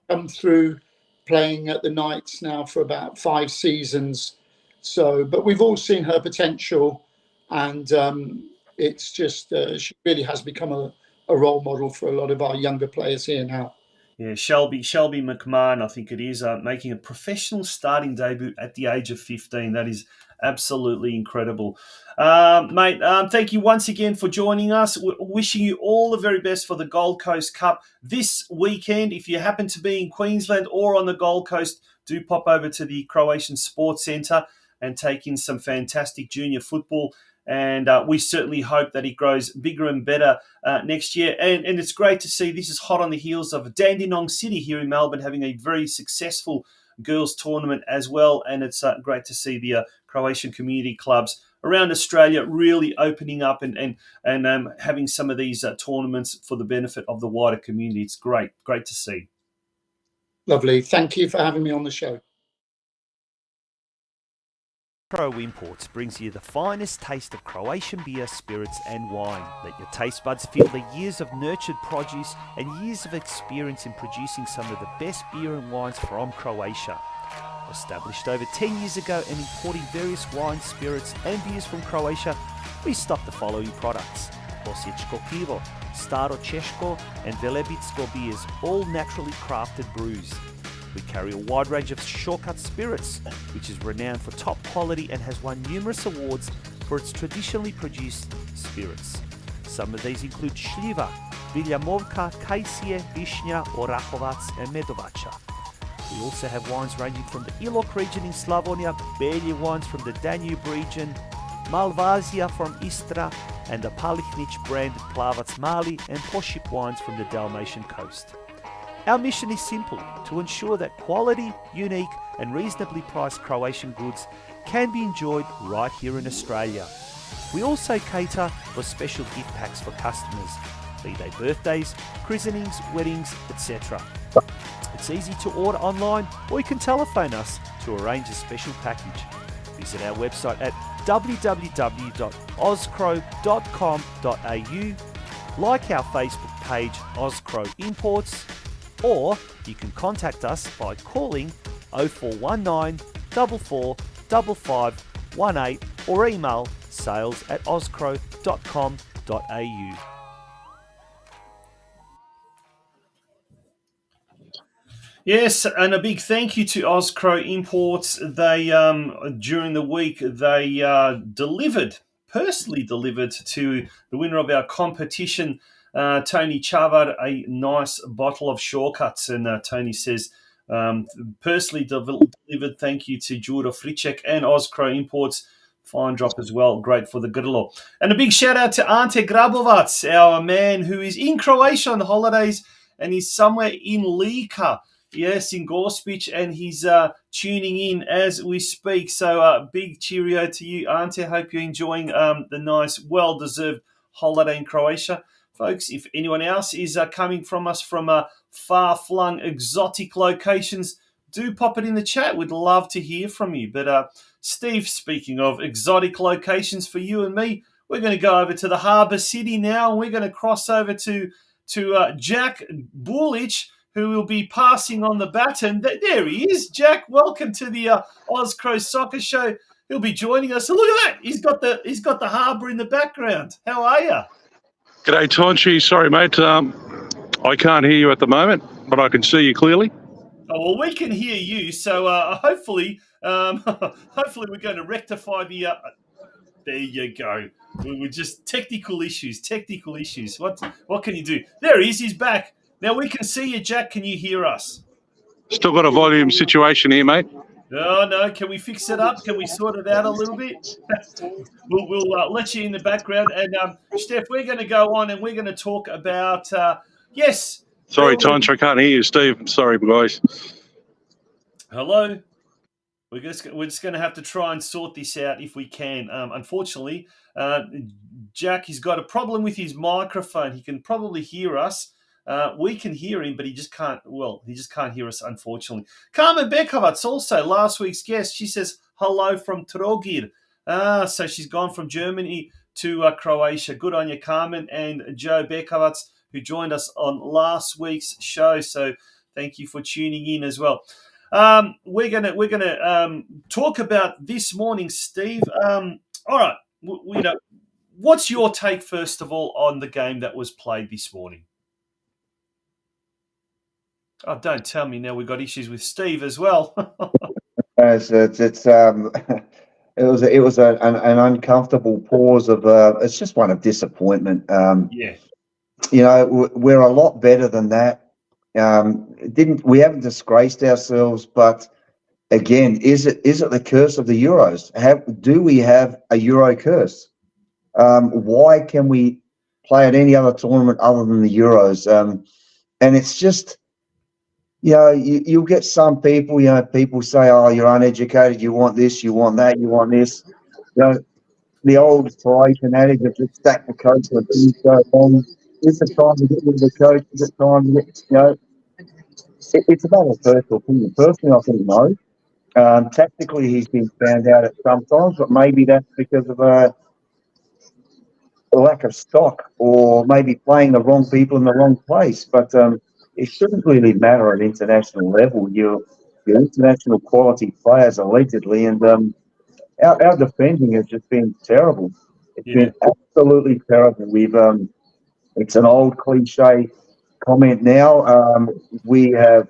[SPEAKER 9] come through playing at the Knights now for about 5 seasons. So, but we've all seen her potential, and it's just she really has become a role model for a lot of our younger players here now.
[SPEAKER 1] Yeah, Shelby McMahon, I think it is, making a professional starting debut at the age of 15. That is absolutely incredible. Mate, thank you once again for joining us. We're wishing you all the very best for the Gold Coast Cup this weekend. If you happen to be in Queensland or on the Gold Coast, do pop over to the Croatian Sports Centre and take in some fantastic junior football. And we certainly hope that it grows bigger and better next year. And it's great to see this is hot on the heels of Dandenong City here in Melbourne having a very successful girls tournament as well. And it's great to see the Croatian community clubs around Australia really opening up and having some of these tournaments for the benefit of the wider community. It's great to see.
[SPEAKER 9] Lovely. Thank you for having me on the show.
[SPEAKER 4] OZCRO Imports brings you the finest taste of Croatian beer, spirits and wine. Let your taste buds feel the years of nurtured produce and years of experience in producing some of the best beer and wines from Croatia. Established over 10 years ago and importing various wines, spirits and beers from Croatia, we stock the following products: Osječko pivo, Staro Češko and Velebitsko beers, all naturally crafted brews. We carry a wide range of shortcut spirits, which is renowned for top quality and has won numerous awards for its traditionally produced spirits. Some of these include Šljiva, Viljamovka, Kajsije, Višnja, Orahovac and Medovača. We also have wines ranging from the Ilok region in Slavonia, Belje wines from the Danube region, Malvazija from Istra, and the Palihnic brand Plavac Mali and Pošip wines from the Dalmatian coast. Our mission is simple: to ensure that quality, unique and reasonably priced Croatian goods can be enjoyed right here in Australia. We also cater for special gift packs for customers, be they birthdays, christenings, weddings, etc. It's easy to order online, or you can telephone us to arrange a special package. Visit our website at www.ozcro.com.au, like our Facebook page OzCRO Imports, or you can contact us by calling 0419 44 55 18 or email sales@ozcro.com.au.
[SPEAKER 1] Yes, and a big thank you to Oz Cro Imports. They during the week they personally delivered to the winner of our competition, Tony Chavar, a nice bottle of shortcuts. And Tony says, personally delivered thank you to Jura Fricek and Oz Cro Imports. Fine drop as well. Great for the Grlo. And a big shout out to Ante Grabovac, our man who is in Croatia on holidays and he's somewhere in Lika. Yes, in Gorspic, and he's tuning in as we speak. So big cheerio to you, Ante. Hope you're enjoying the nice, well-deserved holiday in Croatia. Folks, if anyone else is coming from us from far-flung, exotic locations, do pop it in the chat. We'd love to hear from you. But Steve, speaking of exotic locations for you and me, we're going to go over to the Harbour City now, and we're going to cross over to Jack Bulich, who will be passing on the baton. There he is. Jack, welcome to the Oz Cro Soccer Show. He'll be joining us. Look at that. He's got the harbour in the background. How are you?
[SPEAKER 10] G'day, Tonci. Sorry, mate. I can't hear you at the moment, but I can see you clearly.
[SPEAKER 1] Oh, well, we can hear you. So hopefully we're going to rectify the... there you go. We're just technical issues. What can you do? There he is. He's back. Now we can see you, Jack. Can you hear us?
[SPEAKER 10] Still got a volume situation here, mate.
[SPEAKER 1] Oh, no. Can we fix it up? Can we sort it out a little bit? We'll let you in the background. And, Steph, we're going to go on and we're going to talk about, yes.
[SPEAKER 10] Sorry, Tonci, I can't hear you, Steve. Sorry, guys.
[SPEAKER 1] Hello? We're just going to have to try and sort this out if we can. Unfortunately, Jack, he's got a problem with his microphone. He can probably hear us. We can hear him, but he just can't hear us, unfortunately. Carmen Bekovac, also last week's guest, she says, hello from Trogir. So she's gone from Germany to Croatia. Good on you, Carmen. And Joe Bekovac, who joined us on last week's show. So thank you for tuning in as well. We're gonna talk about this morning, Steve. All right, what's your take, first of all, on the game that was played this morning? Oh, don't tell me now we've got issues with Steve as well.
[SPEAKER 2] It was an uncomfortable pause of it's just one of disappointment.
[SPEAKER 1] Yeah,
[SPEAKER 2] we're a lot better than that. We haven't disgraced ourselves, but again, is it the curse of the Euros? Do we have a Euro curse? Why can we play at any other tournament other than the Euros? And it's just. You'll get some people, people say, oh, you're uneducated, you want this, you want that, you want this. The old Croatian adage of just stack the coach when things go wrong. Is it time to get rid of the coach? Is it time to get, it's about a personal opinion. Personally, I think no. Tactically, he's been found out at some times, but maybe that's because of a lack of stock or maybe playing the wrong people in the wrong place. But it shouldn't really matter at international level. You're international quality players, allegedly, and our defending has just been terrible. It's been absolutely terrible. It's an old cliche comment now. We have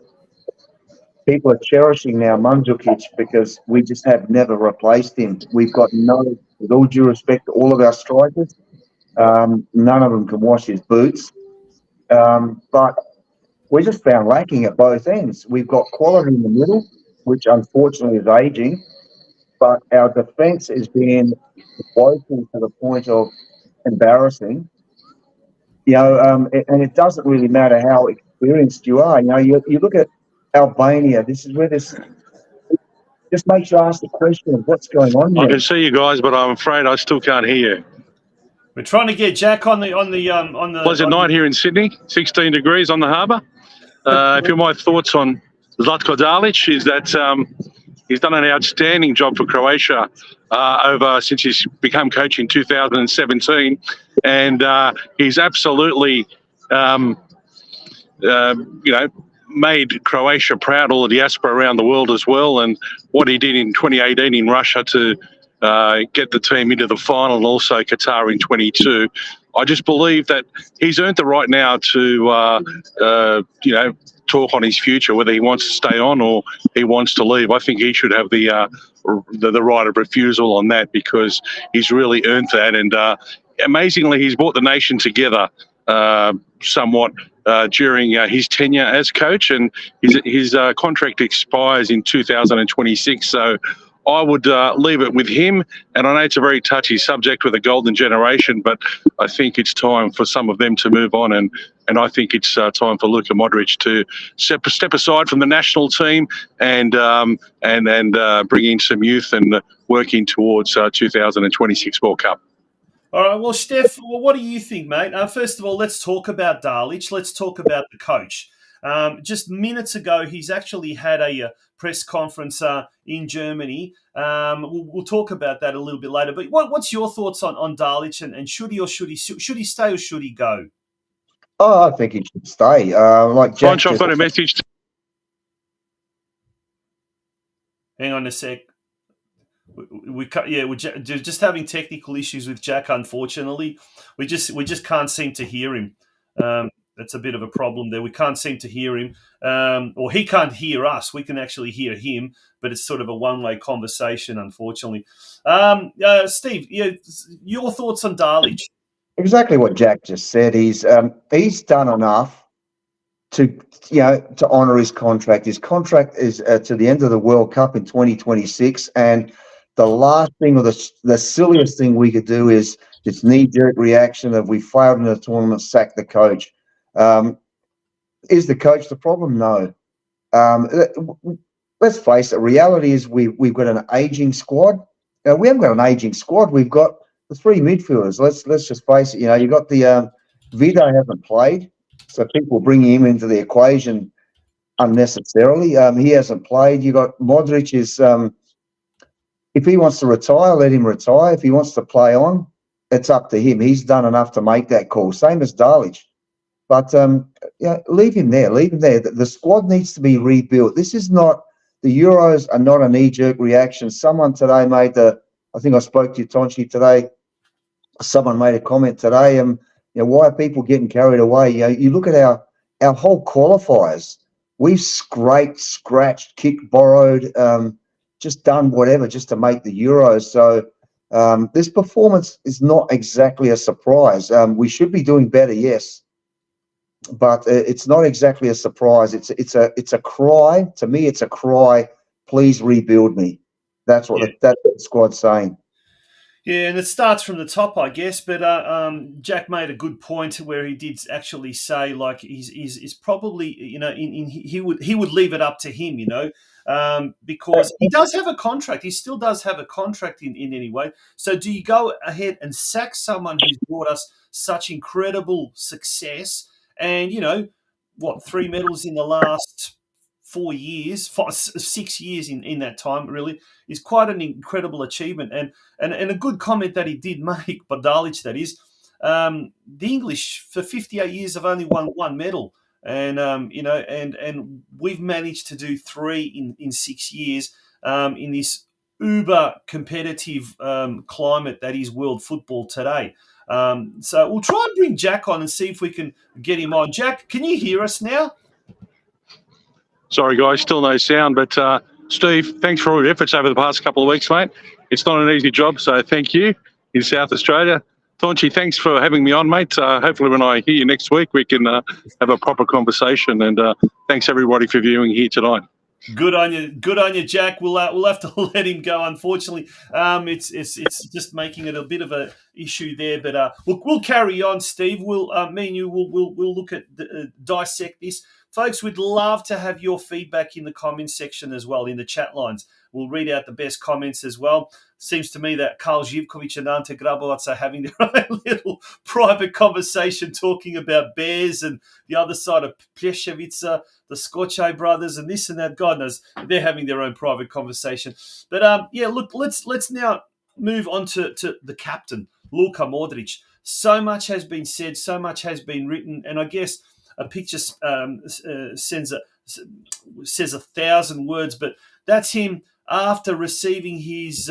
[SPEAKER 2] people are cherishing now Mandzukic because we just have never replaced him. We've got with all due respect to all of our strikers, none of them can wash his boots. But we're just found lacking at both ends. We've got quality in the middle, which unfortunately is aging, but our defence is being woeful to the point of embarrassing. And it doesn't really matter how experienced you are. You look at Albania. This is where this just makes you ask the question of what's going on there.
[SPEAKER 10] I can see you guys, but I'm afraid I still can't hear you.
[SPEAKER 1] We're trying to get Jack on the.
[SPEAKER 10] Pleasant night here in Sydney, 16 degrees on the harbour. If you're my thoughts on Zlatko Dalic, is that he's done an outstanding job for Croatia since he's become coach in 2017, and he's absolutely, made Croatia proud, all the diaspora around the world as well, and what he did in 2018 in Russia to get the team into the final, and also Qatar in 22. I just believe that he's earned the right now to, talk on his future, whether he wants to stay on or he wants to leave. I think he should have the right of refusal on that, because he's really earned that. And amazingly, he's brought the nation together somewhat during his tenure as coach, and his contract expires in 2026. So I would leave it with him. And I know it's a very touchy subject with the golden generation, but I think it's time for some of them to move on. And I think it's time for Luka Modric to step aside from the national team and bring in some youth and working towards 2026 World Cup.
[SPEAKER 1] All right, well, Steph, what do you think, mate? First of all, let's talk about Dalic. Let's talk about the coach. Just minutes ago, he's actually had a press conference in Germany. We'll talk about that a little bit later. But what's your thoughts on Dalic, and should he stay or should he go?
[SPEAKER 2] Oh, I think he should stay. Like Jack,
[SPEAKER 10] I've got a message.
[SPEAKER 1] Hang on a sec. We're just having technical issues with Jack. Unfortunately, we just can't seem to hear him. That's a bit of a problem there. We can't seem to hear him, or he can't hear us. We can actually hear him, but it's sort of a one-way conversation, unfortunately. Steve, your thoughts on Dalic?
[SPEAKER 2] Exactly what Jack just said. He's done enough to honour his contract. His contract is to the end of the World Cup in 2026, and the last thing, or the silliest thing we could do is this knee-jerk reaction of we failed in the tournament, sack the coach. Is the coach the problem? No. Let's face it. Reality is we've got an ageing squad. We haven't got an ageing squad. We've got the three midfielders. Let's just face it. You got the Vido hasn't played, so people bring him into the equation unnecessarily. He hasn't played. You got Modric is. If he wants to retire, let him retire. If he wants to play on, it's up to him. He's done enough to make that call. Same as Dalic. But leave him there. Leave him there. The squad needs to be rebuilt. This is not, the Euros are not a knee-jerk reaction. Someone today made I think I spoke to you, Tonci, today. Someone made a comment today. Why are people getting carried away? You look at our whole qualifiers. We've scratched, kicked, borrowed, just done whatever just to make the Euros. So this performance is not exactly a surprise. We should be doing better, yes, but it's not exactly a surprise. It's a cry. To me, it's a cry. Please rebuild me. That's what the squad's saying.
[SPEAKER 1] Yeah, and it starts from the top, I guess. But Jack made a good point where he did actually say, like, he's probably, he would leave it up to him, because he does have a contract. He still does have a contract in any way. So do you go ahead and sack someone who's brought us such incredible success and, 3 medals in the last 4 years, 6 years in that time, really, is quite an incredible achievement. And a good comment that he did make, by Dalic, that is, the English for 58 years have only won one medal. And, and we've managed to do 3 in 6 years in this uber competitive climate that is world football today. So we'll try and bring Jack on and see if we can get him on. Jack, can you hear us now?
[SPEAKER 10] Sorry, guys, still no sound. But, Steve, thanks for all your efforts over the past couple of weeks, mate. It's not an easy job, so thank you in South Australia. Tonci, thanks for having me on, mate. Hopefully when I hear you next week, we can have a proper conversation. And thanks, everybody, for viewing here tonight.
[SPEAKER 1] Good on you, Jack. We'll have to let him go. Unfortunately, it's just making it a bit of a issue there. But we'll carry on, Steve. Me and you will look at dissect this. Folks, we'd love to have your feedback in the comments section as well, in the chat lines. We'll read out the best comments as well. Seems to me that Karl Živković and Ante Grabovac are having their own little private conversation talking about Bears and the other side of Pleševica, the Skočaj brothers and this and that. God knows, they're having their own private conversation. But, look, let's now move on to the captain, Luka Modric. So much has been said, so much has been written, and I guess a picture sends says 1,000 words, but that's him after receiving his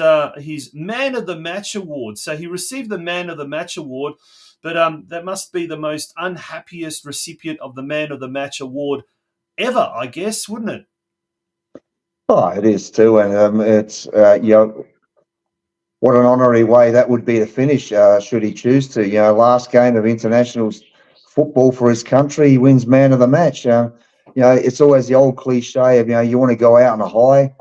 [SPEAKER 1] Man of the Match award. So he received the Man of the Match award, but that must be the most unhappiest recipient of the Man of the Match award ever, I guess, wouldn't it?
[SPEAKER 2] Oh, it is too, and it's what an honorary way that would be to finish, should he choose to. Last game of international football for his country, he wins Man of the Match. It's always the old cliche of you want to go out on a high.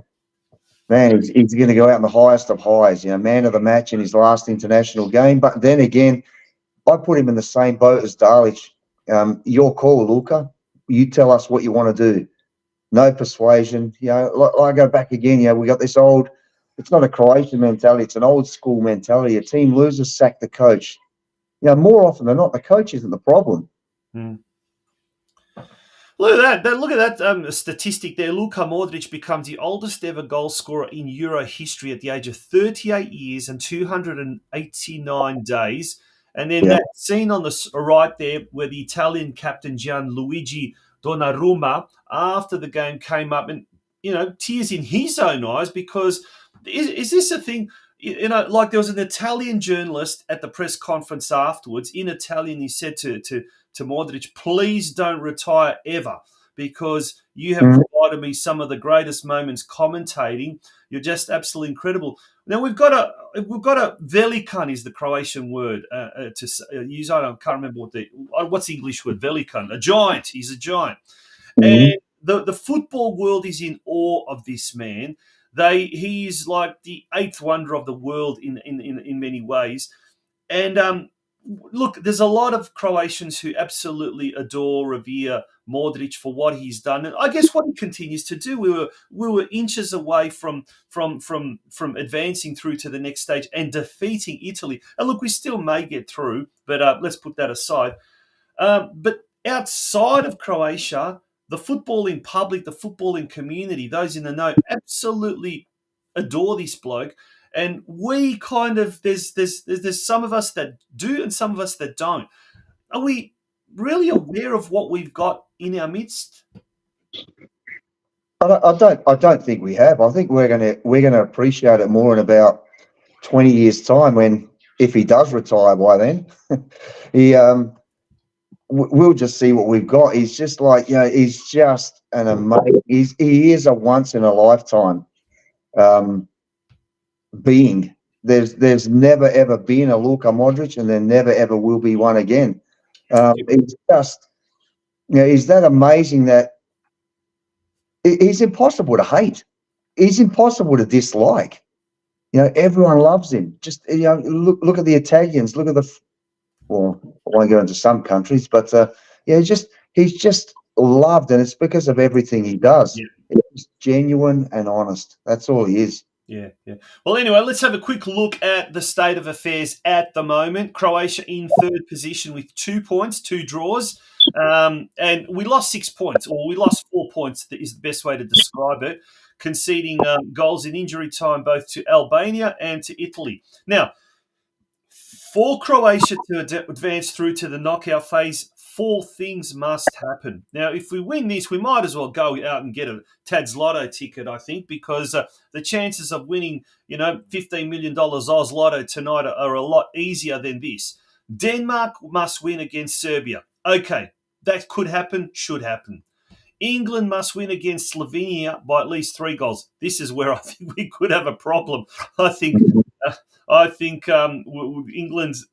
[SPEAKER 2] Man, he's going to go out on the highest of highs. Man of the Match in his last international game. But then again, I put him in the same boat as Dalic. Your call, Luka. You tell us what you want to do. No persuasion. I go back again. We got this old. It's not a Croatian mentality. It's an old school mentality. A team loses, sack the coach. More often than not, the coach isn't the problem.
[SPEAKER 1] Mm. Look at that! Look at that statistic there. Luka Modric becomes the oldest ever goal scorer in Euro history at the age of 38 years and 289 days. And then that scene on the right there where the Italian captain Gianluigi Donnarumma, after the game, came up and, tears in his own eyes, because is this a thing? Like there was an Italian journalist at the press conference afterwards. In Italian, he said to Modric, please don't retire ever, because you have provided me some of the greatest moments commentating. You're just absolutely incredible. Now we've got a velikan is the Croatian word to use. I can't remember what's the English word. Velikan, a giant. He's a giant, and the football world is in awe of this man. He's like the eighth wonder of the world in many ways, and look, there's a lot of Croatians who absolutely adore, revere Modric for what he's done, and I guess what he continues to do. We were inches away from advancing through to the next stage and defeating Italy. And look, we still may get through, but let's put that aside. But outside of Croatia, the footballing public, the footballing community, those in the know, absolutely adore this bloke. And we kind of there's some of us that do and some of us that don't. Are we really aware of what we've got in our midst?
[SPEAKER 2] I don't think we have. I think we're gonna appreciate it more in about 20 years' time, when, if he does retire by then, we'll just see what we've got. He's just like, he's just an amazing. He is a once in a lifetime being. There's never ever been a Luka Modric, and there never ever will be one again. It's just, he's that amazing that he's impossible to hate. He's impossible to dislike. Everyone loves him. Just look at the Italians. Look at well, I won't go into some countries, but he's just loved, and it's because of everything he does. Yeah. He's genuine and honest. That's all he is.
[SPEAKER 1] Yeah. Well, anyway, let's have a quick look at the state of affairs at the moment. Croatia in third position with 2 points, 2 draws. And we lost 6 points, or we lost 4 points, that is the best way to describe it, conceding goals in injury time both to Albania and to Italy. Now, for Croatia to advance through to the knockout phase, 4 things must happen. Now, if we win this, we might as well go out and get a Tad's Lotto ticket, I think, because the chances of winning, $15 million Oz Lotto tonight are a lot easier than this. Denmark must win against Serbia. Okay, that could happen, should happen. England must win against Slovenia by at least 3 goals. This is where I think we could have a problem. I think England's.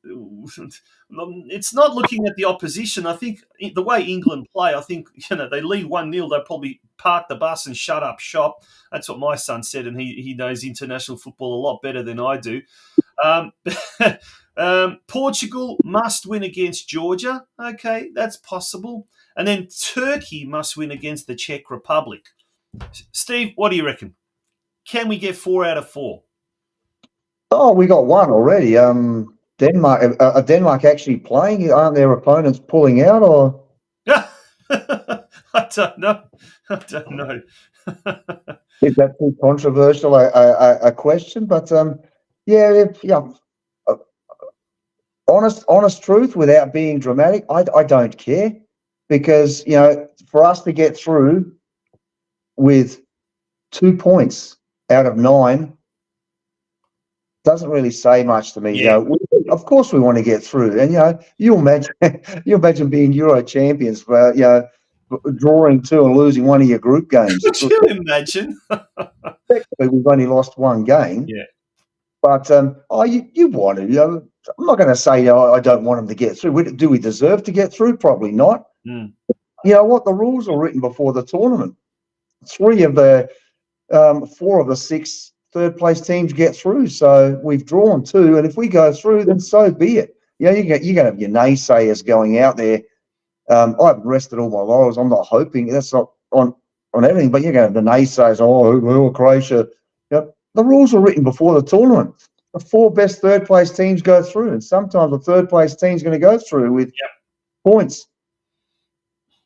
[SPEAKER 1] It's not looking at the opposition. I think the way England play, I think they lead 1-0. They'll probably park the bus and shut up shop. That's what my son said, and he knows international football a lot better than I do. Portugal must win against Georgia. Okay, that's possible. And then Turkey must win against the Czech Republic. Steve, what do you reckon? Can we get 4 out of 4?
[SPEAKER 2] Oh, we got 1 already. Denmark. Are Denmark actually playing? Aren't their opponents pulling out, or?
[SPEAKER 1] I don't know.
[SPEAKER 2] Is that too controversial a question? But honest truth, without being dramatic, I don't care, because for us to get through, with 2 points out of 9 doesn't really say much to me.
[SPEAKER 1] Yeah.
[SPEAKER 2] Of course we want to get through, and you imagine being Euro champions, drawing 2 and losing one of your group games.
[SPEAKER 1] Could you imagine?
[SPEAKER 2] We've only lost 1 game.
[SPEAKER 1] Yeah.
[SPEAKER 2] But you want to. I'm not going to say I don't want them to get through. Do we deserve to get through? Probably not.
[SPEAKER 1] Mm.
[SPEAKER 2] You know what? The rules were written before the tournament. 4 of the 6 third-place teams get through. So we've drawn 2, and if we go through, then so be it. You're going to have your naysayers going out there. I've rested all my laurels. I'm not hoping. That's not on everything, but you're going to have the naysayers. Oh, Croatia. The rules were written before the tournament. The 4 best third-place teams go through, and sometimes the third-place team's going to go through with points.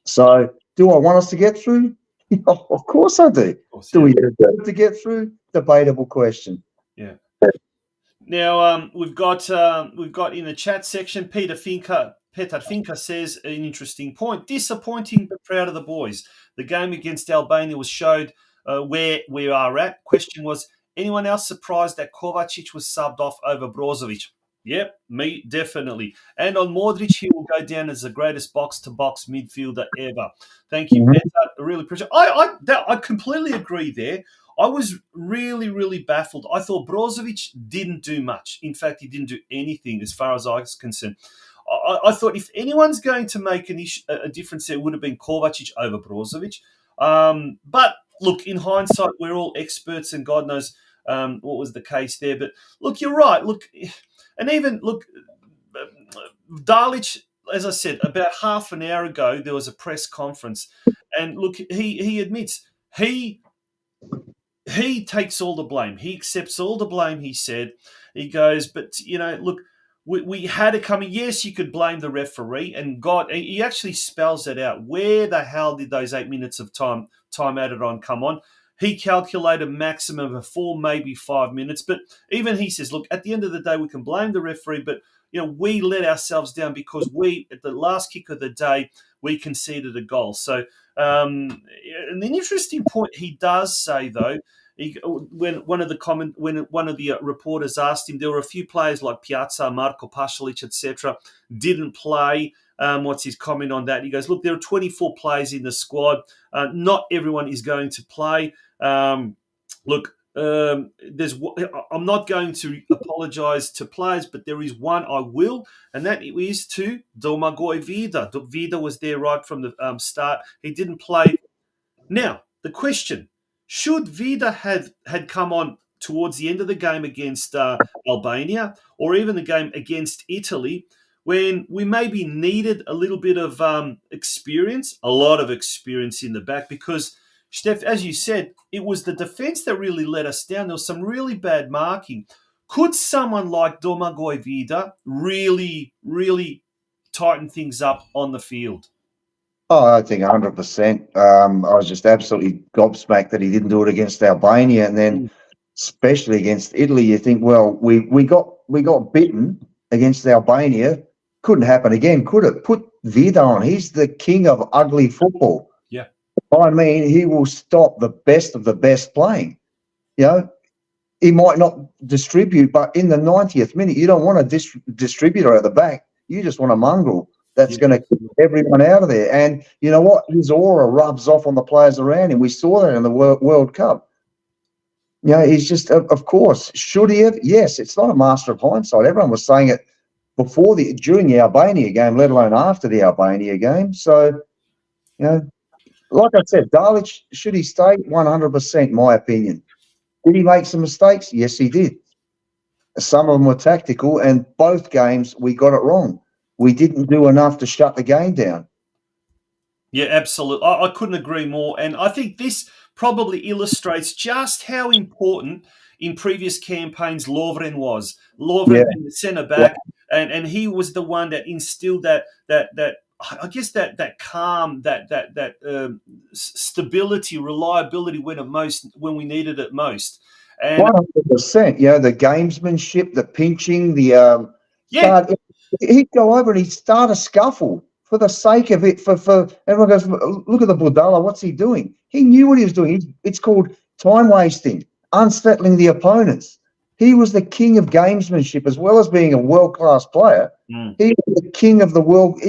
[SPEAKER 2] So do I want us to get through? Of course I do. Do we deserve to get through? Debatable question.
[SPEAKER 1] Yeah. Now we've got in the chat section, Peter Finker says an interesting point. Disappointing but proud of the boys. The game against Albania was showed where we are at. Question was, anyone else surprised that Kovacic was subbed off over Brozovic? Yep, me, definitely. And on Modric, he will go down as the greatest box-to-box midfielder ever. Thank you, Peter. I really appreciate it. I completely agree there. I was really, really baffled. I thought Brozovic didn't do much. In fact, he didn't do anything as far as I was concerned. I thought if anyone's going to make a difference, there would have been Kovacic over Brozovic. But look, in hindsight, we're all experts, and God knows what was the case there. But look, you're right. Look, and even look, Dalic, as I said, about half an hour ago, there was a press conference, and look, he admits he takes all the blame. He accepts all the blame. He said, he goes, but look. We had it coming. Yes, you could blame the referee, and God, he actually spells it out. Where the hell did those 8 minutes of time added on come on? He calculated maximum of 4, maybe 5 minutes. But even he says, look, at the end of the day, we can blame the referee, but we let ourselves down because we, at the last kick of the day, we conceded a goal. So, an interesting point he does say though. When one of the reporters asked him, there were a few players like Piazza, Marko Pasalic, etc., didn't play. What's his comment on that? He goes, look, there are 24 players in the squad. Not everyone is going to play. I'm not going to apologise to players, but there is one I will, and that is to Domagoj Vida. Vida was there right from the start. He didn't play. Now, the question, should Vida had come on towards the end of the game against Albania, or even the game against Italy, when we maybe needed a little bit of experience, a lot of experience in the back? Because, Steph, as you said, it was the defence that really let us down. There was some really bad marking. Could someone like Domagoj Vida really, really tighten things up on the field?
[SPEAKER 2] Oh, I think 100%. I was just absolutely gobsmacked that he didn't do it against Albania, and then especially against Italy. You think, well, we got bitten against Albania. Couldn't happen again, could it? Put Vida on. He's the king of ugly football.
[SPEAKER 1] Yeah,
[SPEAKER 2] I mean, he will stop the best of the best playing. He might not distribute, but in the 90th minute, you don't want a distributor at the back. You just want a mongrel that's going to keep everyone out of there. And you know what? His aura rubs off on the players around him. We saw that in the World Cup. He's just, of course, should he have? Yes, it's not a master of hindsight. Everyone was saying it during the Albania game, let alone after the Albania game. So, like I said, Dalic, should he stay? 100%, my opinion. Did he make some mistakes? Yes, he did. Some of them were tactical, and both games we got it wrong. We didn't do enough to shut the game down.
[SPEAKER 1] Yeah, absolutely. I couldn't agree more. And I think this probably illustrates just how important in previous campaigns Lovren was. Lovren being the centre-back, and he was the one that instilled that I guess that calm, that stability, reliability when we needed it most. And
[SPEAKER 2] 100%. The gamesmanship, the pinching, he'd go over and he'd start a scuffle for the sake of it. For everyone goes, look at the Budala. What's he doing? He knew what he was doing. It's called time wasting, unsettling the opponents. He was the king of gamesmanship as well as being a world-class player. He was the king of the world.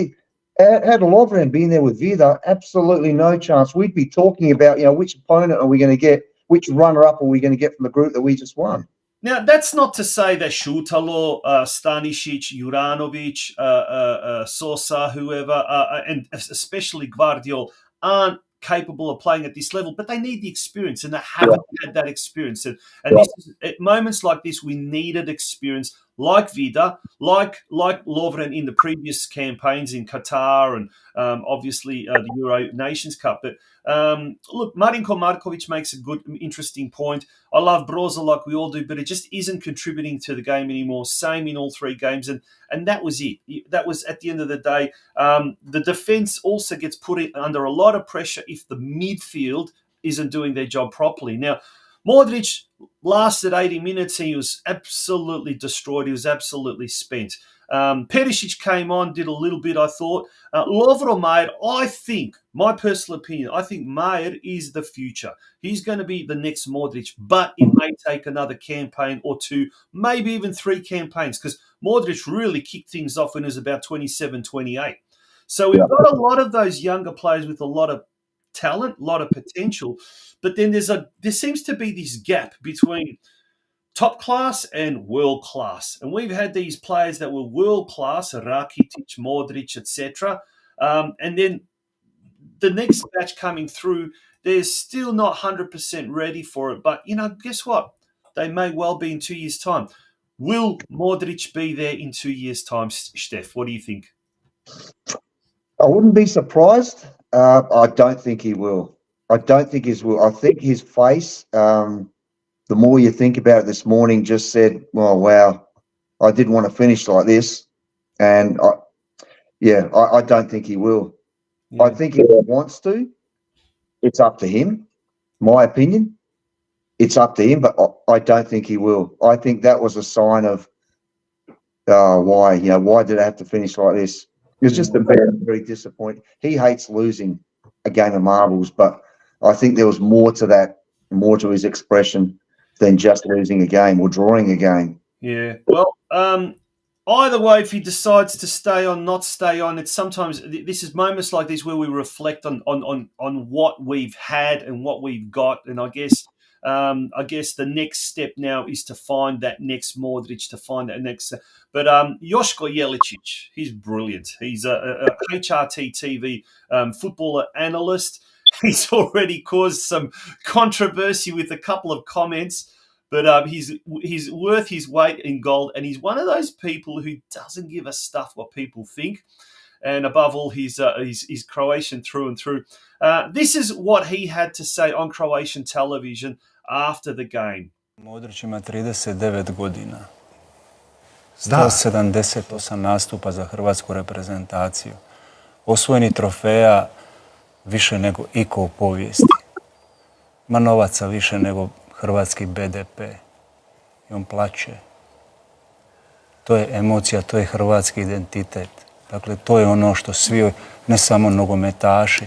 [SPEAKER 2] Had Lovren been there with Vida, absolutely no chance. We'd be talking about, which opponent are we going to get, which runner-up are we going to get from the group that we just won.
[SPEAKER 1] Now, that's not to say that Šutalo, Stanisic, Juranovic, Sosa, whoever, and especially Gvardiol, aren't capable of playing at this level, but they need the experience, and they haven't had that experience. And this is, at moments like this, we needed experience, like Vida, like Lovren in the previous campaigns in Qatar and obviously the Euro Nations Cup. But look, Marinko Markovic makes a good, interesting point. I love Broza like we all do, but it just isn't contributing to the game anymore. Same in all three games, and that was it. That was, at the end of the day, the defence also gets put under a lot of pressure if the midfield isn't doing their job properly. Now, Modric lasted 80 minutes and he was absolutely destroyed. He was absolutely spent. Perisic came on, did a little bit, I thought. Lovro Mayer, I think, my personal opinion, I think Mayer is the future. He's going to be the next Modric, but it may take another campaign or two, maybe even 3 campaigns, because Modric really kicked things off when he was about 27, 28. So we've got a lot of those younger players with a lot of talent, a lot of potential, but then there seems to be this gap between top class and world class. And we've had these players that were world class, Rakitic, Modric, etc. And then the next batch coming through, they're still not 100% ready for it. But, guess what? They may well be in 2 years' time. Will Modric be there in 2 years' time, Steph? What do you think?
[SPEAKER 2] I wouldn't be surprised. I don't think he will. I don't think he will. I think his face, the more you think about it this morning, just said, "Oh wow, I didn't want to finish like this," and I don't think he will. I think if he wants to, it's up to him. My opinion, it's up to him, but I don't think he will. I think that was a sign of why did I have to finish like this? It was just a very, very disappointing. He hates losing a game of marbles, but I think there was more to that, more to his expression than just losing a game or drawing a game.
[SPEAKER 1] Yeah. Well, either way, if he decides to stay on, not stay on, it's sometimes this is moments like this where we reflect on what we've had and what we've got, and I guess the next step now is to find that next Modric, to find that next. But Joško Jelicic, he's brilliant. He's a HRT TV footballer analyst. He's already caused some controversy with a couple of comments, but he's worth his weight in gold, and he's one of those people who doesn't give a stuff what people think. And above all, he's Croatian through and through. This is what he had to say on Croatian television after the game.
[SPEAKER 11] Modric ima 39 godina. 178 nastupa za hrvatsku reprezentaciju. Osvojeni trofeja više nego iko u povijesti. Ima novaca više nego hrvatski BDP. I on plače. To je emocija, to je hrvatski identitet. Dakle, to je ono što svi, ne samo nogometaši,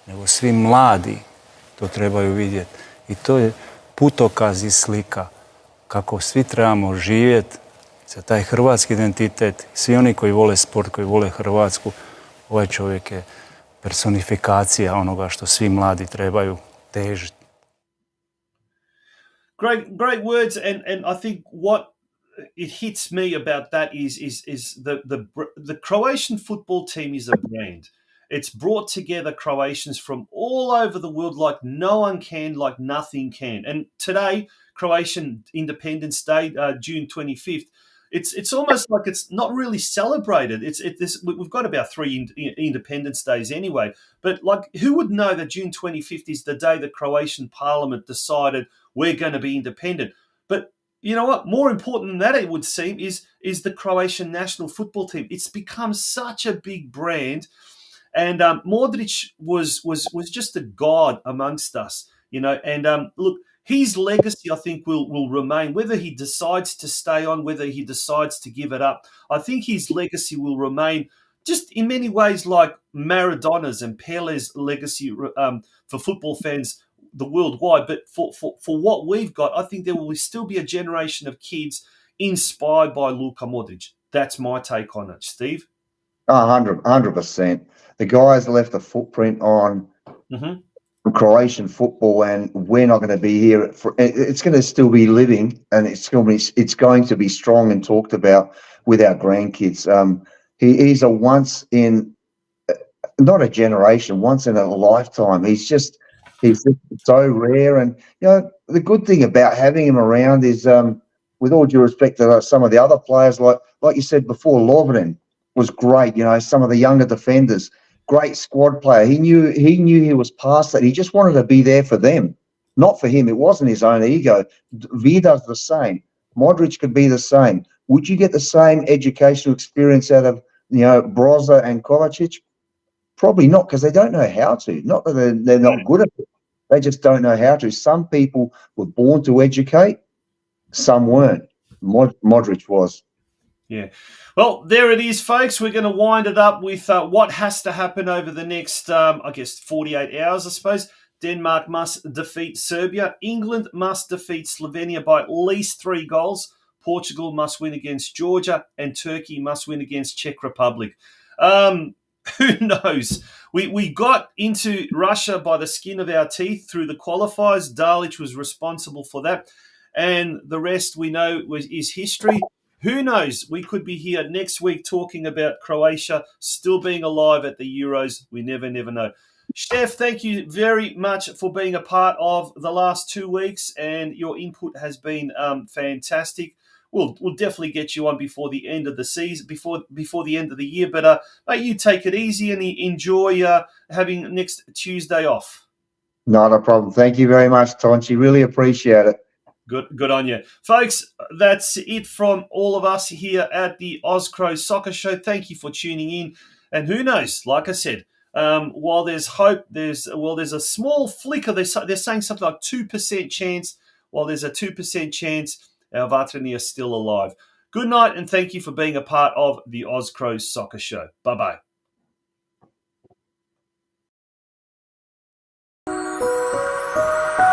[SPEAKER 11] nego svi mladi to trebaju vidjeti. I to je putokaz i slika kako svi trebamo živjeti za taj hrvatski identitet. Svi oni koji vole sport, koji vole Hrvatsku, ovaj čovjek je personifikacija onoga što svi mladi trebaju težiti.
[SPEAKER 1] Great words, and I think what it hits me about that is the Croatian football team is a brand. It's brought together Croatians from all over the world like no one can, like nothing can. And today, Croatian Independence Day, June 25th, it's almost like it's not really celebrated. We've got about 3 Independence Days anyway. But like, who would know that June 25th is the day the Croatian Parliament decided we're going to be independent? But you know what? More important than that, it would seem, is the Croatian national football team. It's become such a big brand, and Modric was just a god amongst us, And look, his legacy, I think, will remain. Whether he decides to stay on, whether he decides to give it up, I think his legacy will remain just in many ways like Maradona's and Pele's legacy for football fans the worldwide. But for what we've got, I think there will still be a generation of kids inspired by Luka Modric. That's my take on it, Steve.
[SPEAKER 2] 100%. The guy's left a footprint on Croatian football, and we're not going to be here. It's going to still be living, and it's going to be strong and talked about with our grandkids. He's a once in, not a generation, once in a lifetime. He's just so rare. And, the good thing about having him around is, with all due respect to some of the other players, like you said before, Lovren was great. Some of the younger defenders, great squad player. He knew he was past that. He just wanted to be there for them, not for him. It wasn't his own ego. Vida's the same. Modric could be the same. Would you get the same educational experience out of Broza and Kovacic? Probably not, because they don't know how to. Not that they're not good at it. They just don't know how to. Some people were born to educate. Some weren't. Modric was.
[SPEAKER 1] Yeah. Well, there it is, folks. We're going to wind it up with what has to happen over the next, 48 hours, I suppose. Denmark must defeat Serbia. England must defeat Slovenia by at least 3 goals. Portugal must win against Georgia. And Turkey must win against Czech Republic. Who knows? We got into Russia by the skin of our teeth through the qualifiers. Dalic was responsible for that. And the rest we know is history. Who knows? We could be here next week talking about Croatia still being alive at the Euros. We never know. Steph, thank you very much for being a part of the last 2 weeks, and your input has been fantastic. We'll definitely get you on before the end of the season, before the end of the year. But mate, you take it easy and enjoy having next Tuesday off.
[SPEAKER 2] Not a problem. Thank you very much, Tonci. Really appreciate it.
[SPEAKER 1] Good on you. Folks, that's it from all of us here at the Oz Cro Soccer Show. Thank you for tuning in. And who knows, like I said, while there's hope, there's a small flicker. They're saying something like 2% chance. While there's a 2% chance, our Vatreni are still alive. Good night, and thank you for being a part of the Oz Cro Soccer Show. Bye-bye.